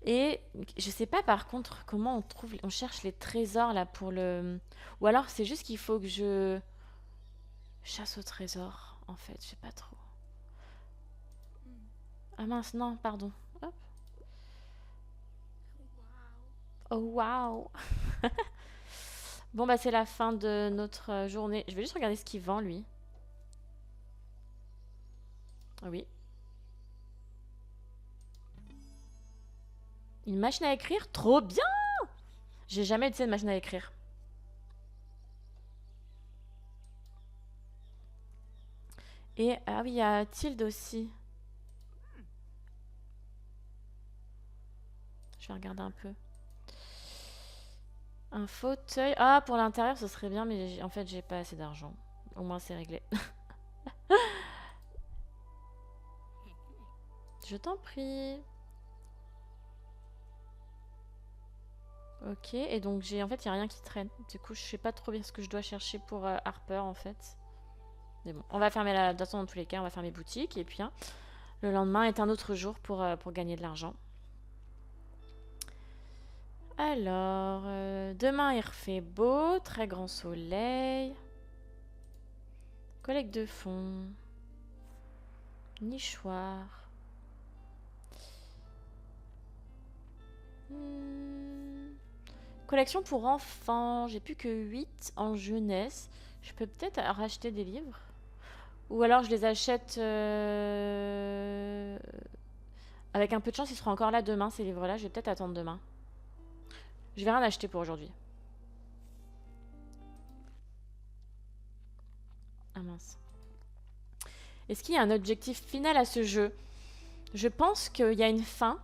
Et je sais pas par contre comment on cherche les trésors là pour le... Ou alors c'est juste qu'il faut que je chasse au trésor en fait, je sais pas trop. Ah mince, non, pardon. Hop. Oh waouh. Bon bah c'est la fin de notre journée. Je vais juste regarder ce qu'il vend lui. Oui. Une machine à écrire? Trop bien! J'ai jamais utilisé de machine à écrire. Et ah oui, il y a Tilde aussi. Je vais regarder un peu. Un fauteuil. Ah, pour l'intérieur, ce serait bien, mais en fait, j'ai pas assez d'argent. Au moins, c'est réglé. Je t'en prie. Ok, et donc j'ai en fait, il n'y a rien qui traîne. Du coup, je sais pas trop bien ce que je dois chercher pour Harper en fait. Mais bon, on va fermer la... De toute façon, dans tous les cas, on va fermer boutique. Et puis, hein, le lendemain est un autre jour pour gagner de l'argent. Alors, demain il refait beau, très grand soleil. Collecte de fonds. Nichoir. Collection pour enfants. J'ai plus que 8 en jeunesse. Je peux peut-être racheter des livres. Ou alors je les achète... Avec un peu de chance, ils seront encore là demain, ces livres-là. Je vais peut-être attendre demain. Je vais rien acheter pour aujourd'hui. Ah mince. Est-ce qu'il y a un objectif final à ce jeu? Je pense qu'il y a une fin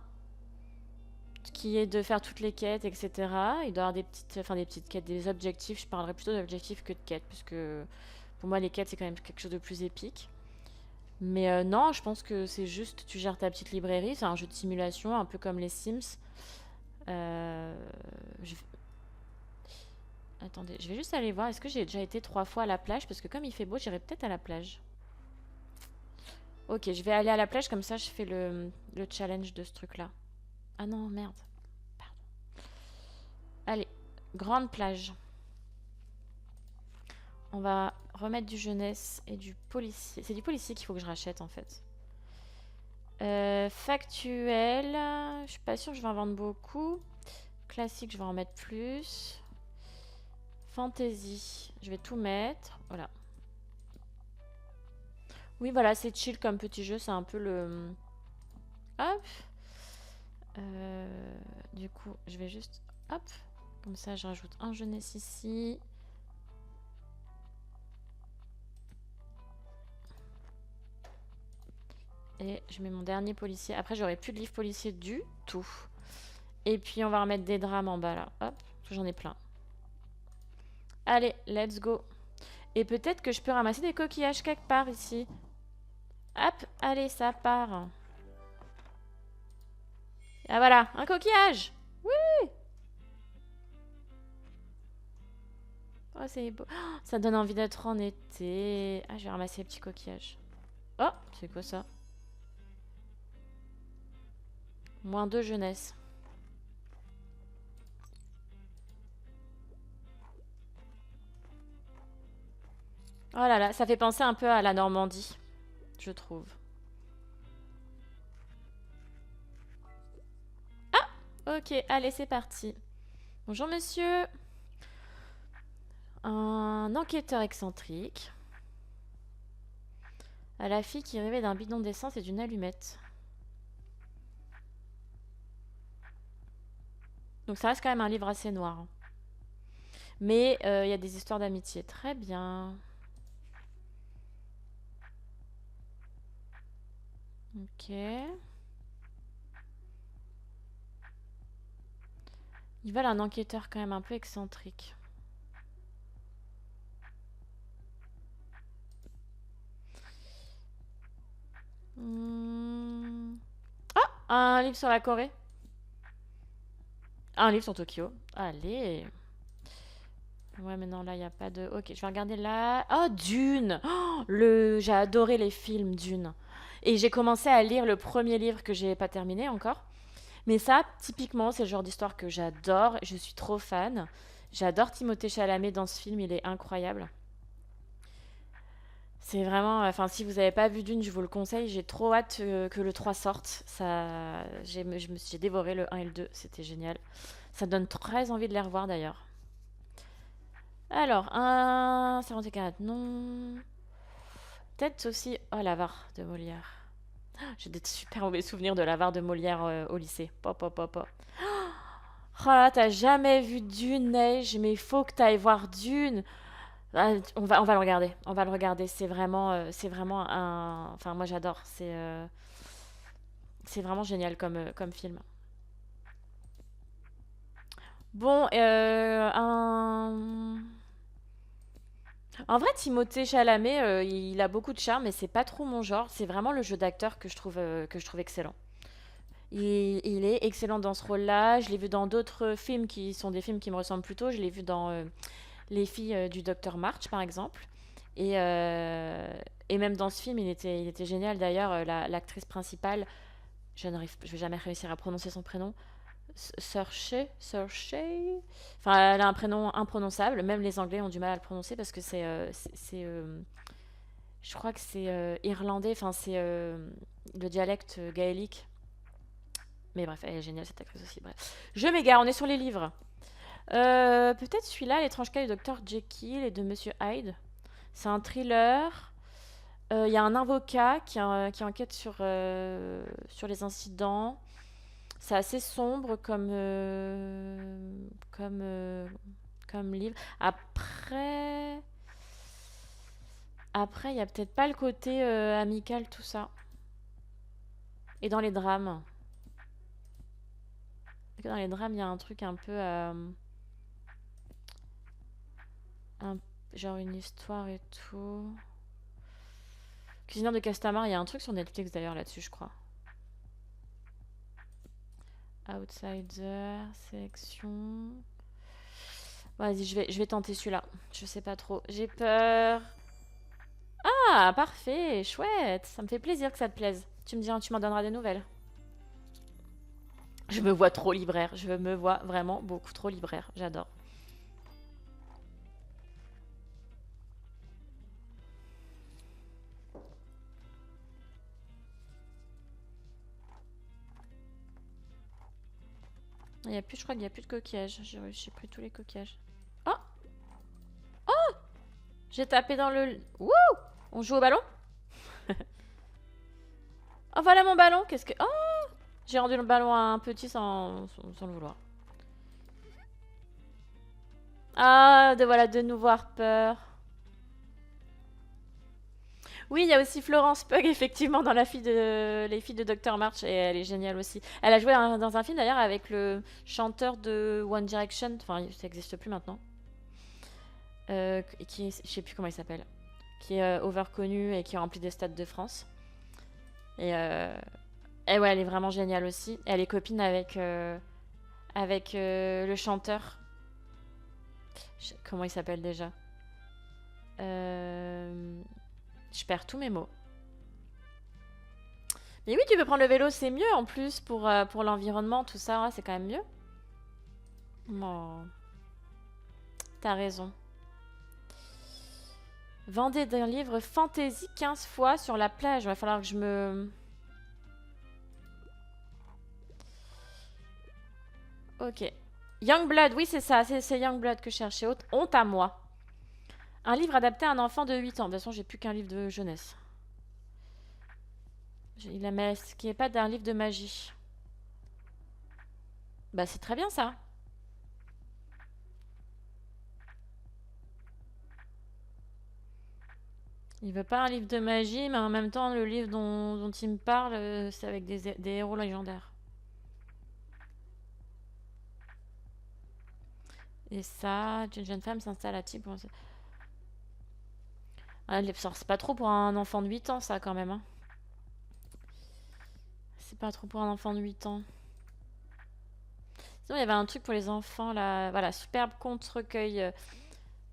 qui est de faire toutes les quêtes, etc. Il doit y avoir des petites quêtes, des objectifs. Je parlerai plutôt d'objectifs que de quêtes, puisque pour moi, les quêtes, c'est quand même quelque chose de plus épique. Mais non, je pense que c'est juste, tu gères ta petite librairie. C'est un jeu de simulation, un peu comme les Sims. Euh, je... Attendez, je vais juste aller voir. Est-ce que j'ai déjà été 3 fois à la plage? Parce que comme il fait beau, j'irai peut-être à la plage. Ok, je vais aller à la plage, comme ça je fais le challenge de ce truc-là. Ah non, merde. Pardon. Allez, grande plage. On va remettre du jeunesse et du policier. C'est du policier qu'il faut que je rachète en fait. Factuel. Je suis pas sûre que je vais en vendre beaucoup. Classique, je vais en mettre plus. Fantasy, je vais tout mettre. Voilà. Oui, voilà, c'est chill comme petit jeu. C'est un peu le... Hop. Du coup, je vais juste... Hop. Comme ça, je rajoute un jeunesse ici. Et je mets mon dernier policier. Après, j'aurai plus de livre policier du tout. Et puis, on va remettre des drames en bas, là. Hop, j'en ai plein. Allez, let's go. Et peut-être que je peux ramasser des coquillages quelque part, ici. Hop, allez, ça part. Ah, voilà, un coquillage. Oui. Oh, c'est beau. Oh, ça donne envie d'être en été. Ah, je vais ramasser les petits coquillages. Oh, c'est quoi ça? -2 jeunesse. Oh là là, ça fait penser un peu à la Normandie, je trouve. Ah, ok, allez, c'est parti. Bonjour monsieur. Un enquêteur excentrique. À la fille qui rêvait d'un bidon d'essence et d'une allumette. Donc ça reste quand même un livre assez noir. Mais il y a des histoires d'amitié. Très bien. Ok. Ils veulent un enquêteur quand même un peu excentrique. Ah, un livre sur la Corée. Un livre sur Tokyo. Allez. Ouais, mais non, là, il n'y a pas de... Ok, je vais regarder là. Oh, Dune! Oh, j'ai adoré les films Dune. Et j'ai commencé à lire le premier livre que j'ai pas terminé encore. Mais ça, typiquement, c'est le genre d'histoire que j'adore. Je suis trop fan. J'adore Timothée Chalamet dans ce film, il est incroyable. C'est vraiment, enfin, si vous n'avez pas vu Dune, je vous le conseille. J'ai trop hâte que le 3 sorte. J'ai dévoré le un et le 2, c'était génial. Ça donne très envie de les revoir d'ailleurs. Alors, un 44, non. Peut-être aussi, oh, l'avare de Molière. J'ai des super mauvais souvenirs de l'avare de Molière au lycée. Pop, pop, pop, pop. Oh là, t'as jamais vu Dune, Neige, mais il faut que t'ailles voir Dune. Ah, on va le regarder. On va le regarder. C'est vraiment un. Enfin, moi j'adore. C'est vraiment génial comme film. Bon, en vrai, Timothée Chalamet, il a beaucoup de charme, mais c'est pas trop mon genre. C'est vraiment le jeu d'acteur que je trouve excellent. Il est excellent dans ce rôle-là. Je l'ai vu dans d'autres films qui sont des films qui me ressemblent plutôt. Je l'ai vu dans Les filles du docteur March, par exemple. Et, euh, et même dans ce film, il était génial. D'ailleurs, l'actrice principale, je vais jamais réussir à prononcer son prénom. Saoirse. Enfin, elle a un prénom imprononçable. Même les Anglais ont du mal à le prononcer parce que je crois que c'est irlandais. Enfin, c'est le dialecte gaélique. Mais bref, elle est géniale cette actrice aussi. Bref, je m'égare. On est sur les livres. Peut-être celui-là, L'étrange cas du docteur Jekyll et de Monsieur Hyde. C'est un thriller. Il y a un avocat qui enquête sur les incidents. C'est assez sombre comme livre. Après, il y a peut-être pas le côté amical, tout ça. Et dans les drames. Dans les drames, il y a un truc un peu... un- genre une histoire et tout. Cuisinière de Castamar, il y a un truc sur Netflix d'ailleurs là-dessus, je crois. Outsider, sélection. Vas-y, je vais tenter celui-là. Je sais pas trop. J'ai peur. Ah, parfait, chouette. Ça me fait plaisir que ça te plaise. Tu m'en donneras des nouvelles. Je me vois trop libraire. Je me vois vraiment beaucoup trop libraire. J'adore. Je crois qu'il n'y a plus de coquillages. J'ai pris tous les coquillages. Oh, j'ai tapé dans le... Wouh! On joue au ballon? Oh, voilà mon ballon. Qu'est-ce que... Oh! J'ai rendu le ballon à un petit sans le vouloir. Ah, voilà, de nous voir peur. Oui, il y a aussi Florence Pugh, effectivement, dans Les filles de Dr. March, et elle est géniale aussi. Elle a joué dans un film, d'ailleurs, avec le chanteur de One Direction, enfin, ça n'existe plus maintenant, je sais plus comment il s'appelle, qui est over connu et qui remplit des stades de France. Et, euh, et ouais, elle est vraiment géniale aussi. Elle est copine avec le chanteur. Comment il s'appelle déjà? Euh, je perds tous mes mots. Mais oui, tu peux prendre le vélo, c'est mieux en plus pour l'environnement, tout ça, ouais, c'est quand même mieux. Oh, t'as raison. Vendez d'un livre fantasy 15 fois sur la plage. Il va falloir que je me... Ok. Youngblood, oui, c'est ça. C'est Youngblood que je cherchais. Honte à moi. Un livre adapté à un enfant de 8 ans. De toute façon, j'ai plus qu'un livre de jeunesse. Il a mais ce qui est pas d'un livre de magie. Bah, c'est très bien ça. Il veut pas un livre de magie, mais en même temps, le livre dont il me parle, c'est avec des héros légendaires. Et ça, une jeune femme s'installe à Type. Ah, c'est pas trop pour un enfant de 8 ans, ça, quand même. Hein. C'est pas trop pour un enfant de 8 ans. Sinon, il y avait un truc pour les enfants, là. Voilà, superbe conte recueil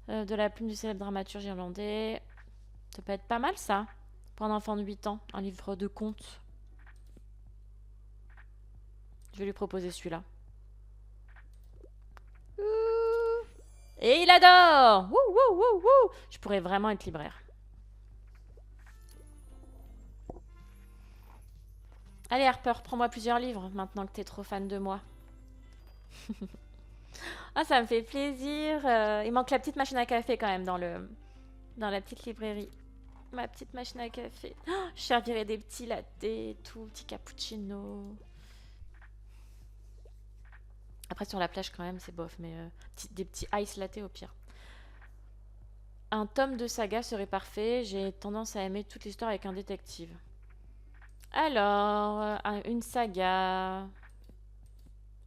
De la plume du célèbre dramaturge irlandais. Ça peut être pas mal, ça, pour un enfant de 8 ans. Un livre de contes. Je vais lui proposer celui-là. Et il adore! Wouh, wouh, wouh, wouh! Je pourrais vraiment être libraire. Allez, Harper, prends-moi plusieurs livres, maintenant que t'es trop fan de moi. Ah, ça me fait plaisir. Il manque la petite machine à café quand même dans la petite librairie. Ma petite machine à café. Oh, je servirais des petits lattés, tout, petits cappuccino. Après, sur la plage, quand même, c'est bof, mais des petits ice latte au pire. Un tome de saga serait parfait. J'ai tendance à aimer toute l'histoire avec un détective. Alors, une saga.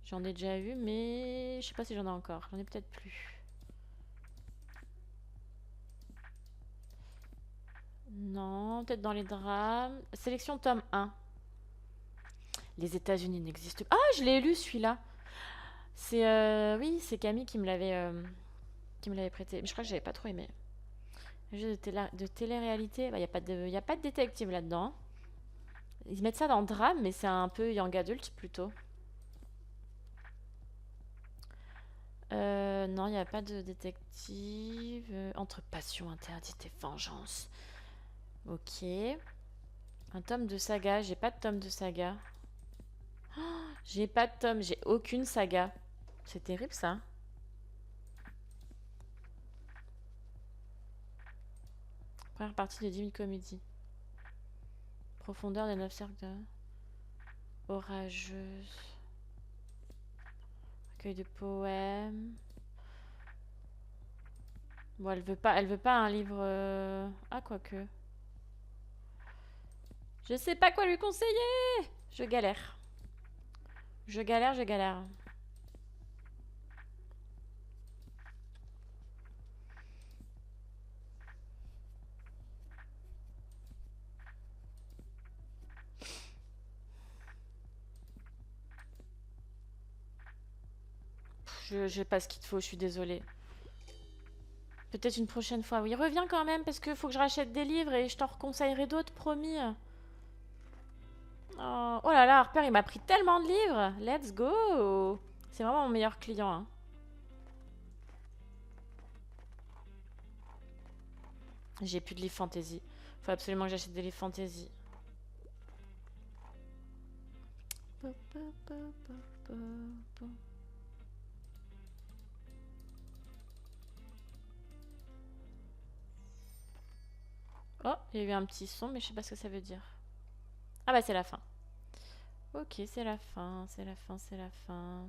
J'en ai déjà eu, mais je sais pas si j'en ai encore. J'en ai peut-être plus. Non, peut-être dans les drames. Sélection tome 1. Les États-Unis n'existent pas. Ah, je l'ai lu celui-là. C'est oui, c'est Camille qui me l'avait prêté. Mais je crois que j'avais pas trop aimé. Un jeu de télé-réalité, bah, y a pas de détective là-dedans. Ils mettent ça dans le drame, mais c'est un peu young adult plutôt. Non, il n'y a pas de détective. Entre passion interdite et vengeance. Ok. Un tome de saga. J'ai pas de tome de saga. J'ai pas de tome. J'ai aucune saga. C'est terrible ça. Première partie de 10 000 comédies. Profondeur des 9 cercles de... Orageuse. Recueil de poèmes. Bon, elle veut pas un livre... Ah, quoique. Je sais pas quoi lui conseiller. Je galère. Je galère, je galère. J'ai pas ce qu'il te faut, je suis désolée. Peut-être une prochaine fois. Oui, reviens quand même, parce qu'il faut que je rachète des livres et je t'en reconseillerai d'autres, promis. Oh, oh là là, Harper, il m'a pris tellement de livres. Let's go. C'est vraiment mon meilleur client. Hein. J'ai plus de livres fantasy. Faut absolument que j'achète des livres fantasy. Oh, il y a eu un petit son, mais je sais pas ce que ça veut dire. Ah bah c'est la fin. Ok, c'est la fin, c'est la fin, c'est la fin.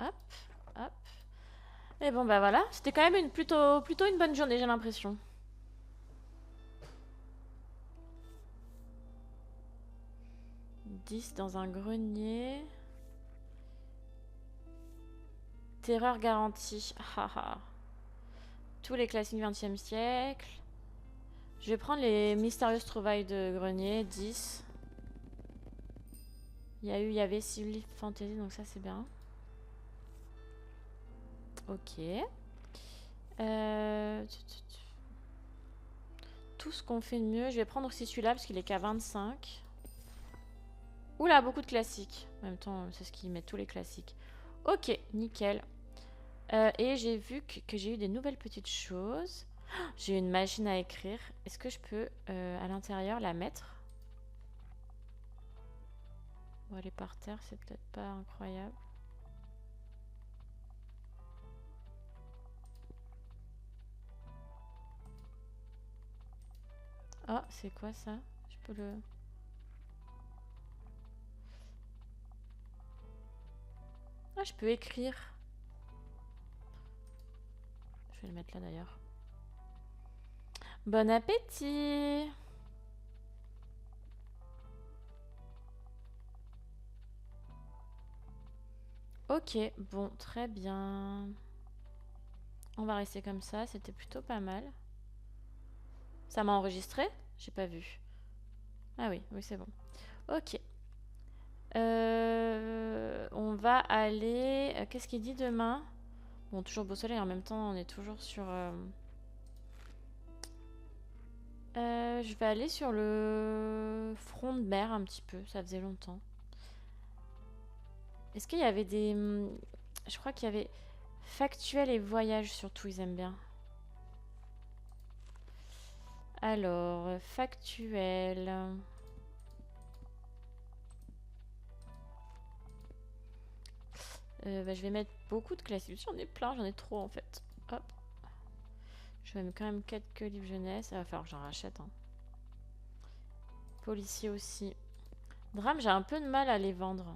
Hop, hop. Et bon bah voilà, c'était quand même plutôt une bonne journée, j'ai l'impression. « 10 dans un grenier. Terreur garantie. Haha. Tous les classiques du XXe siècle. Je vais prendre les mystérieuses trouvailles de grenier, 10. Il y avait Civil Fantasy, donc ça c'est bien. Ok. Tout ce qu'on fait de mieux. Je vais prendre aussi celui-là parce qu'il est qu'à 25. Oula, beaucoup de classiques. En même temps, c'est ce qui met tous les classiques. Ok, nickel. Et j'ai vu que j'ai eu des nouvelles petites choses. J'ai une machine à écrire. Est-ce que je peux, à l'intérieur, la mettre? Bon, elle est par terre, c'est peut-être pas incroyable. Oh, c'est quoi ça? Je peux le... Ah, je peux écrire. Je vais le mettre là d'ailleurs. Bon appétit! Ok, bon, très bien. On va rester comme ça, c'était plutôt pas mal. Ça m'a enregistré? J'ai pas vu. Ah oui, oui, c'est bon. Ok. On va aller... Qu'est-ce qu'il dit demain? Bon, toujours beau soleil, en même temps, on est toujours sur... je vais aller sur le front de mer un petit peu, ça faisait longtemps. Est-ce qu'il y avait des... Je crois qu'il y avait factuel et voyage surtout, ils aiment bien. Alors, factuel. Bah, je vais mettre beaucoup de classiques. J'en ai plein, j'en ai trop en fait. Hop. Je vais mettre quand même quelques livres jeunesse. Il va falloir que j'en rachète. Hein. Policier aussi. Drame, j'ai un peu de mal à les vendre.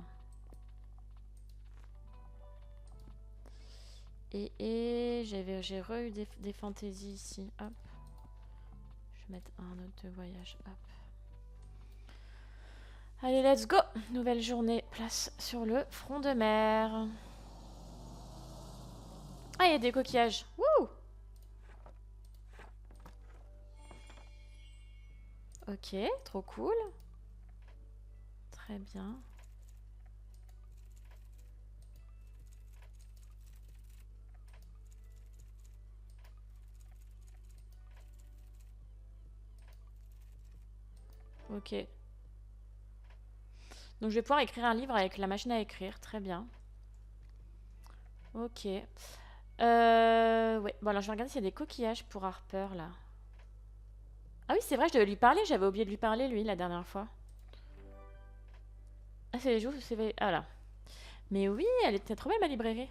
Et j'ai eu des fantaisies ici. Hop. Je vais mettre un autre de voyage. Hop. Allez, let's go! Nouvelle journée. Place sur le front de mer. Ah, il y a des coquillages. Wouh! Ok, trop cool. Très bien. Ok. Donc je vais pouvoir écrire un livre avec la machine à écrire. Très bien. Ok. Ouais. Bon, alors je vais regarder s'il y a des coquillages pour Harper, là. Ah oui, c'est vrai, je devais lui parler. J'avais oublié de lui parler, lui, la dernière fois. Ah, c'est les jours où c'est... Ah, là. Mais oui, elle était trop belle, ma librairie.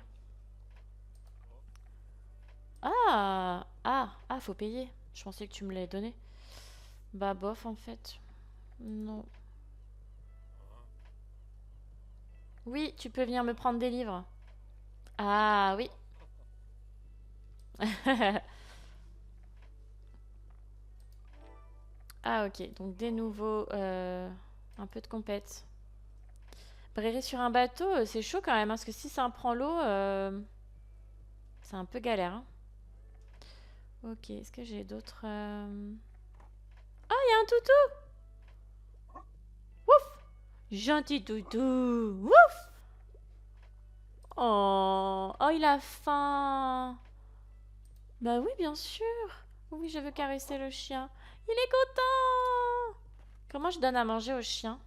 Ah, faut payer. Je pensais que tu me l'avais donné. Bah, bof, en fait. Non. Oui, tu peux venir me prendre des livres. Ah, oui. Ah, ok. Donc, des nouveaux... un peu de compète. Briller sur un bateau, c'est chaud quand même. Hein, parce que si ça en prend l'eau, c'est un peu galère. Hein. Ok, est-ce que j'ai d'autres... Oh, il y a un toutou! Ouf! Gentil toutou! Ouf! Oh, il a faim! Bah oui, bien sûr! Oui, je veux caresser le chien. Il est content! Comment je donne à manger au chien?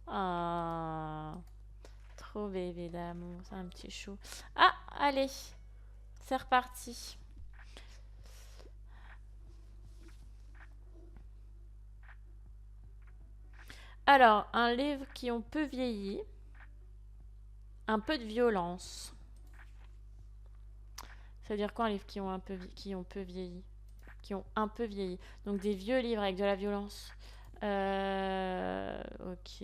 Ah, trop bébé d'amour, c'est un petit chou. Ah, allez, c'est reparti. Alors, un livre qui ont peu vieilli. Un peu de violence. Ça veut dire quoi un livre qui ont peu vieilli? Qui ont un peu vieilli. Donc des vieux livres avec de la violence. Ok.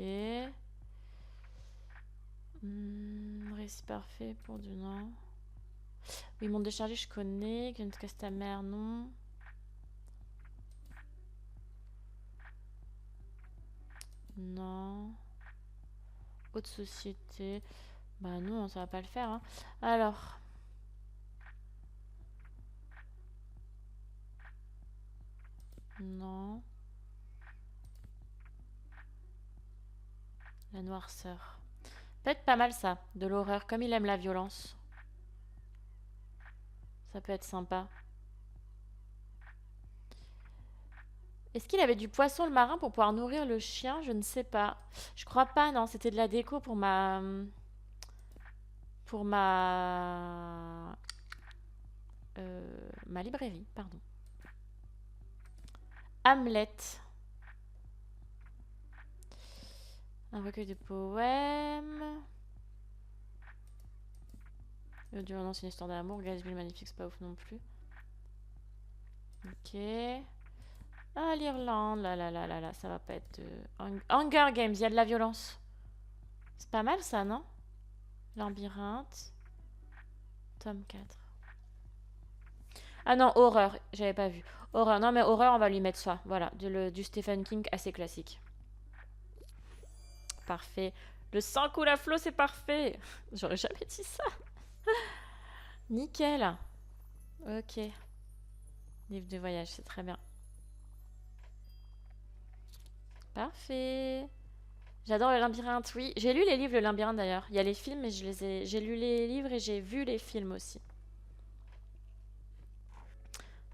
Récit parfait pour du non. Oui, Monde déchargé, je connais. Que ne te casse ta mère, non. Non. Haute société. Bah non, ça va pas le faire. Hein. Alors. Non. La noirceur. Peut-être pas mal ça, de l'horreur. Comme il aime la violence. Ça peut être sympa. Est-ce qu'il avait du poisson le marin pour pouvoir nourrir le chien? Je ne sais pas. Je crois pas, non. C'était de la déco pour ma... Pour ma... ma librairie, pardon. Hamlet. Un recueil de poèmes. Non, c'est une histoire d'amour. Gatsby magnifique, c'est pas ouf non plus. Ok. Ah, l'Irlande, là, ça va pas être... Hunger Games, il y a de la violence. C'est pas mal ça, non? Labyrinthe. Tome 4. Ah non, horreur, j'avais pas vu. Horreur, non mais horreur, on va lui mettre ça. Voilà, du Stephen King assez classique. Parfait. Le sang coule à flot, c'est parfait. J'aurais jamais dit ça. Nickel. Ok. Livre de voyage, c'est très bien. Parfait. J'adore le labyrinthe, oui. J'ai lu les livres, le labyrinthe d'ailleurs. Il y a les films, mais j'ai lu les livres et j'ai vu les films aussi.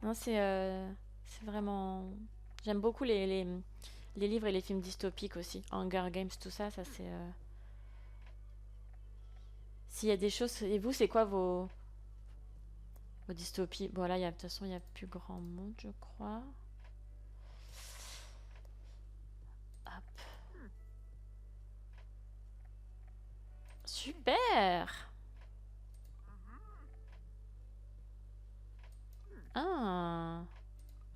Non, c'est vraiment. J'aime beaucoup les livres et les films dystopiques aussi. Hunger Games, tout ça, ça c'est. S'il y a des choses. Et vous, c'est quoi vos dystopies? Bon, là, de toute façon, il n'y a plus grand monde, je crois. Hop. Super! Ah,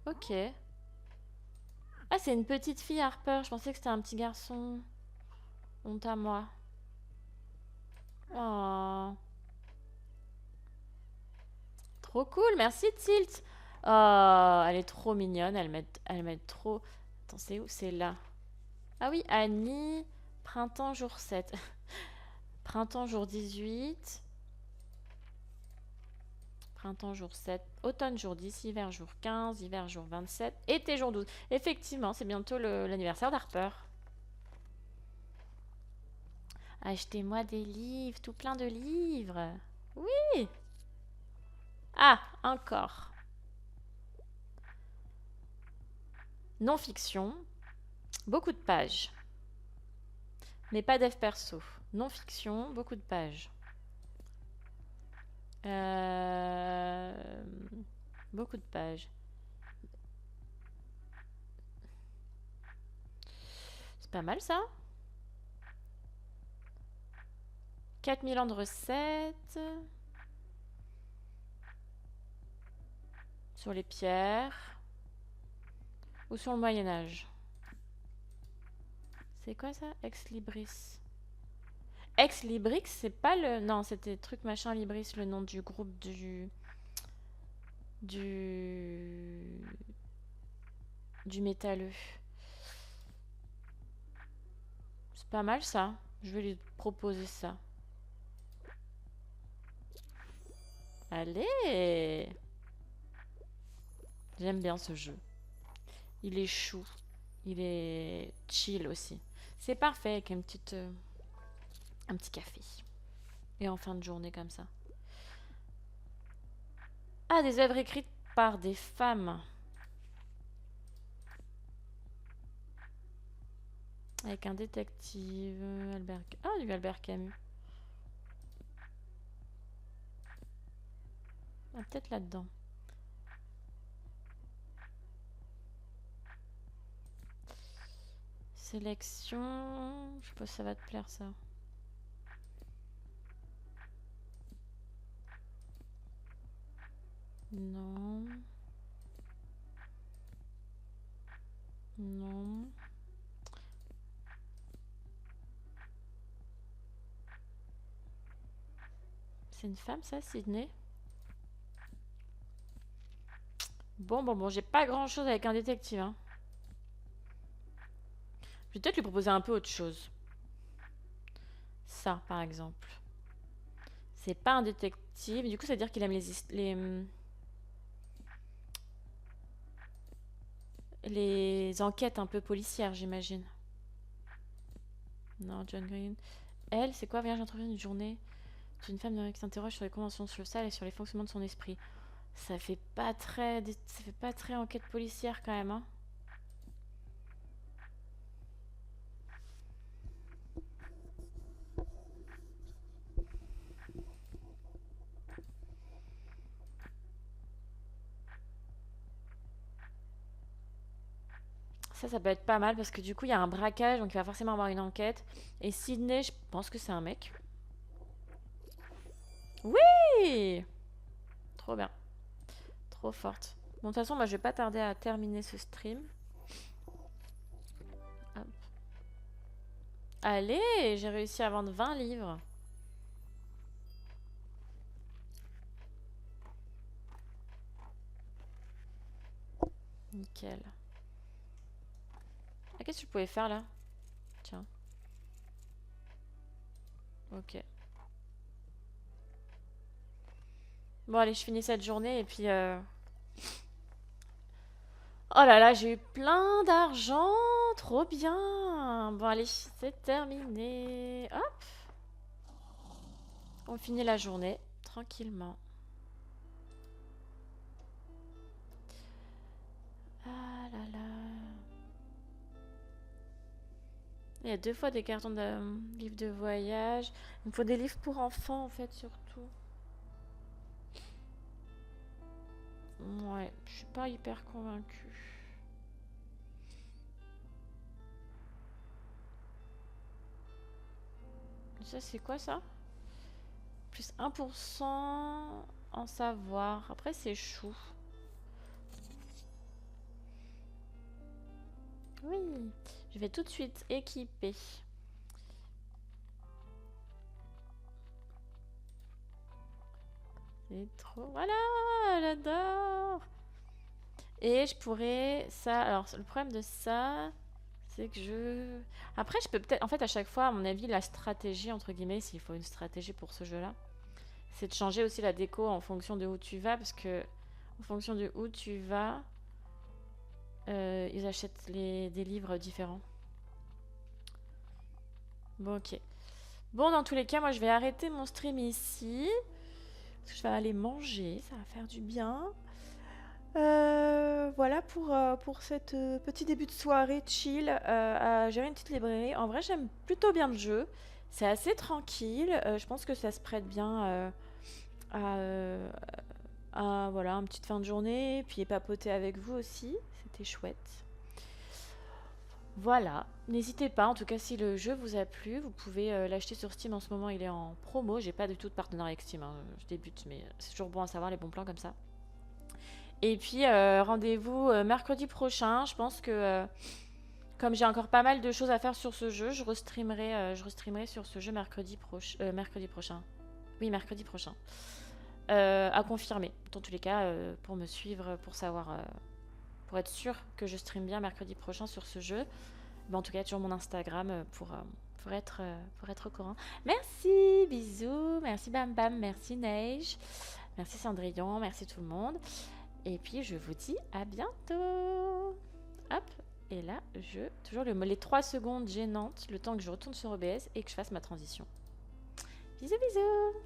ok. Ah, c'est une petite fille, Harper. Je pensais que c'était un petit garçon. Honte à moi. Oh, trop cool. Merci, Tilt. Oh, elle est trop mignonne. Elle m'aide trop. Attends, c'est où? C'est là. Ah oui, Annie. Printemps, jour 7. Printemps, jour 18. Printemps, jour 7. Automne, jour 10. Hiver, jour 15. Hiver, jour 27. Été, jour 12. Effectivement, c'est bientôt l'anniversaire d'Harper. Achetez-moi des livres, tout plein de livres. Oui. Ah, encore. Non-fiction. Beaucoup de pages. Mais pas dev perso. Non-fiction, beaucoup de pages. Euh, Beaucoup de pages. C'est pas mal ça. 4000 ans de recettes. Sur les pierres. Ou sur le Moyen-Âge. C'est quoi ça? Ex Libris. Ex Librix, c'est pas le. Non, c'était truc machin Libris, le nom du groupe Du. Du métalleux. C'est pas mal ça. Je vais lui proposer ça. Allez! J'aime bien ce jeu. Il est chou. Il est chill aussi. C'est parfait avec un petit café. Et en fin de journée comme ça. Ah, des œuvres écrites par des femmes. Avec un détective. Albert. Ah, du Albert Camus. Ah, peut-être là-dedans. Sélection. Je sais pas si ça va te plaire ça. Non. Non. C'est une femme ça, Sydney? Bon, j'ai pas grand chose avec un détective, hein. Je vais peut-être lui proposer un peu autre chose. Ça, par exemple. C'est pas un détective. Du coup, ça veut dire qu'il aime les enquêtes un peu policières, j'imagine. Non, John Green. Elle, c'est quoi? Vierge entreprise d'une journée d'une femme qui s'interroge sur les conventions sociales et sur les fonctionnements de son esprit. Ça fait pas très enquête policière quand même, hein. Ça peut être pas mal parce que du coup, il y a un braquage, donc il va forcément avoir une enquête. Et Sydney, je pense que c'est un mec. Oui! Trop bien. Trop forte. Bon, de toute façon, moi, je vais pas tarder à terminer ce stream. Hop. Allez, j'ai réussi à vendre 20 livres. Nickel. Ah, qu'est-ce que je pouvais faire là? Tiens. Ok. Bon, allez, je finis cette journée et puis Oh là là, j'ai eu plein d'argent. Trop bien. Bon, allez, c'est terminé. Hop, on finit la journée tranquillement. Ah là là. Il y a 2 fois des cartons de livres de voyage. Il me faut des livres pour enfants en fait surtout. Ouais, je suis pas hyper convaincue. Ça c'est quoi ça? Plus 1% en savoir. Après c'est chou. Oui, je vais tout de suite équiper. C'est trop... Voilà, j'adore. Et je pourrais... Ça... Alors, le problème de ça, c'est que je... Après, je peux peut-être... En fait, à chaque fois, à mon avis, la stratégie, entre guillemets, s'il faut une stratégie pour ce jeu-là, c'est de changer aussi la déco en fonction de où tu vas, parce que en fonction de où tu vas, ils achètent des livres différents. Bon, ok. Bon, dans tous les cas, moi, je vais arrêter mon stream ici. Parce que je vais aller manger, ça va faire du bien. Voilà pour cette petit début de soirée chill à gérer une petite librairie. En vrai, j'aime plutôt bien le jeu. C'est assez tranquille. Je pense que ça se prête bien à, voilà, une petite fin de journée. Puis papoter avec vous aussi. C'était chouette. Voilà. N'hésitez pas, en tout cas, si le jeu vous a plu, vous pouvez l'acheter sur Steam en ce moment. Il est en promo. J'ai pas du tout de partenariat avec Steam, hein. Je débute, mais c'est toujours bon à savoir les bons plans comme ça. Et puis rendez-vous mercredi prochain. Je pense que comme j'ai encore pas mal de choses à faire sur ce jeu, je restreamerai sur ce jeu mercredi prochain. Oui, mercredi prochain. À confirmer. Dans tous les cas, pour me suivre, pour savoir, pour être sûr que je stream bien mercredi prochain sur ce jeu. Ben, en tout cas, toujours mon Instagram pour être au courant. Merci, bisous, merci Bam Bam, merci Neige, merci Cendrillon, merci tout le monde. Et puis je vous dis à bientôt. Hop, et là, toujours les 3 secondes gênantes, le temps que je retourne sur OBS et que je fasse ma transition. Bisous, bisous.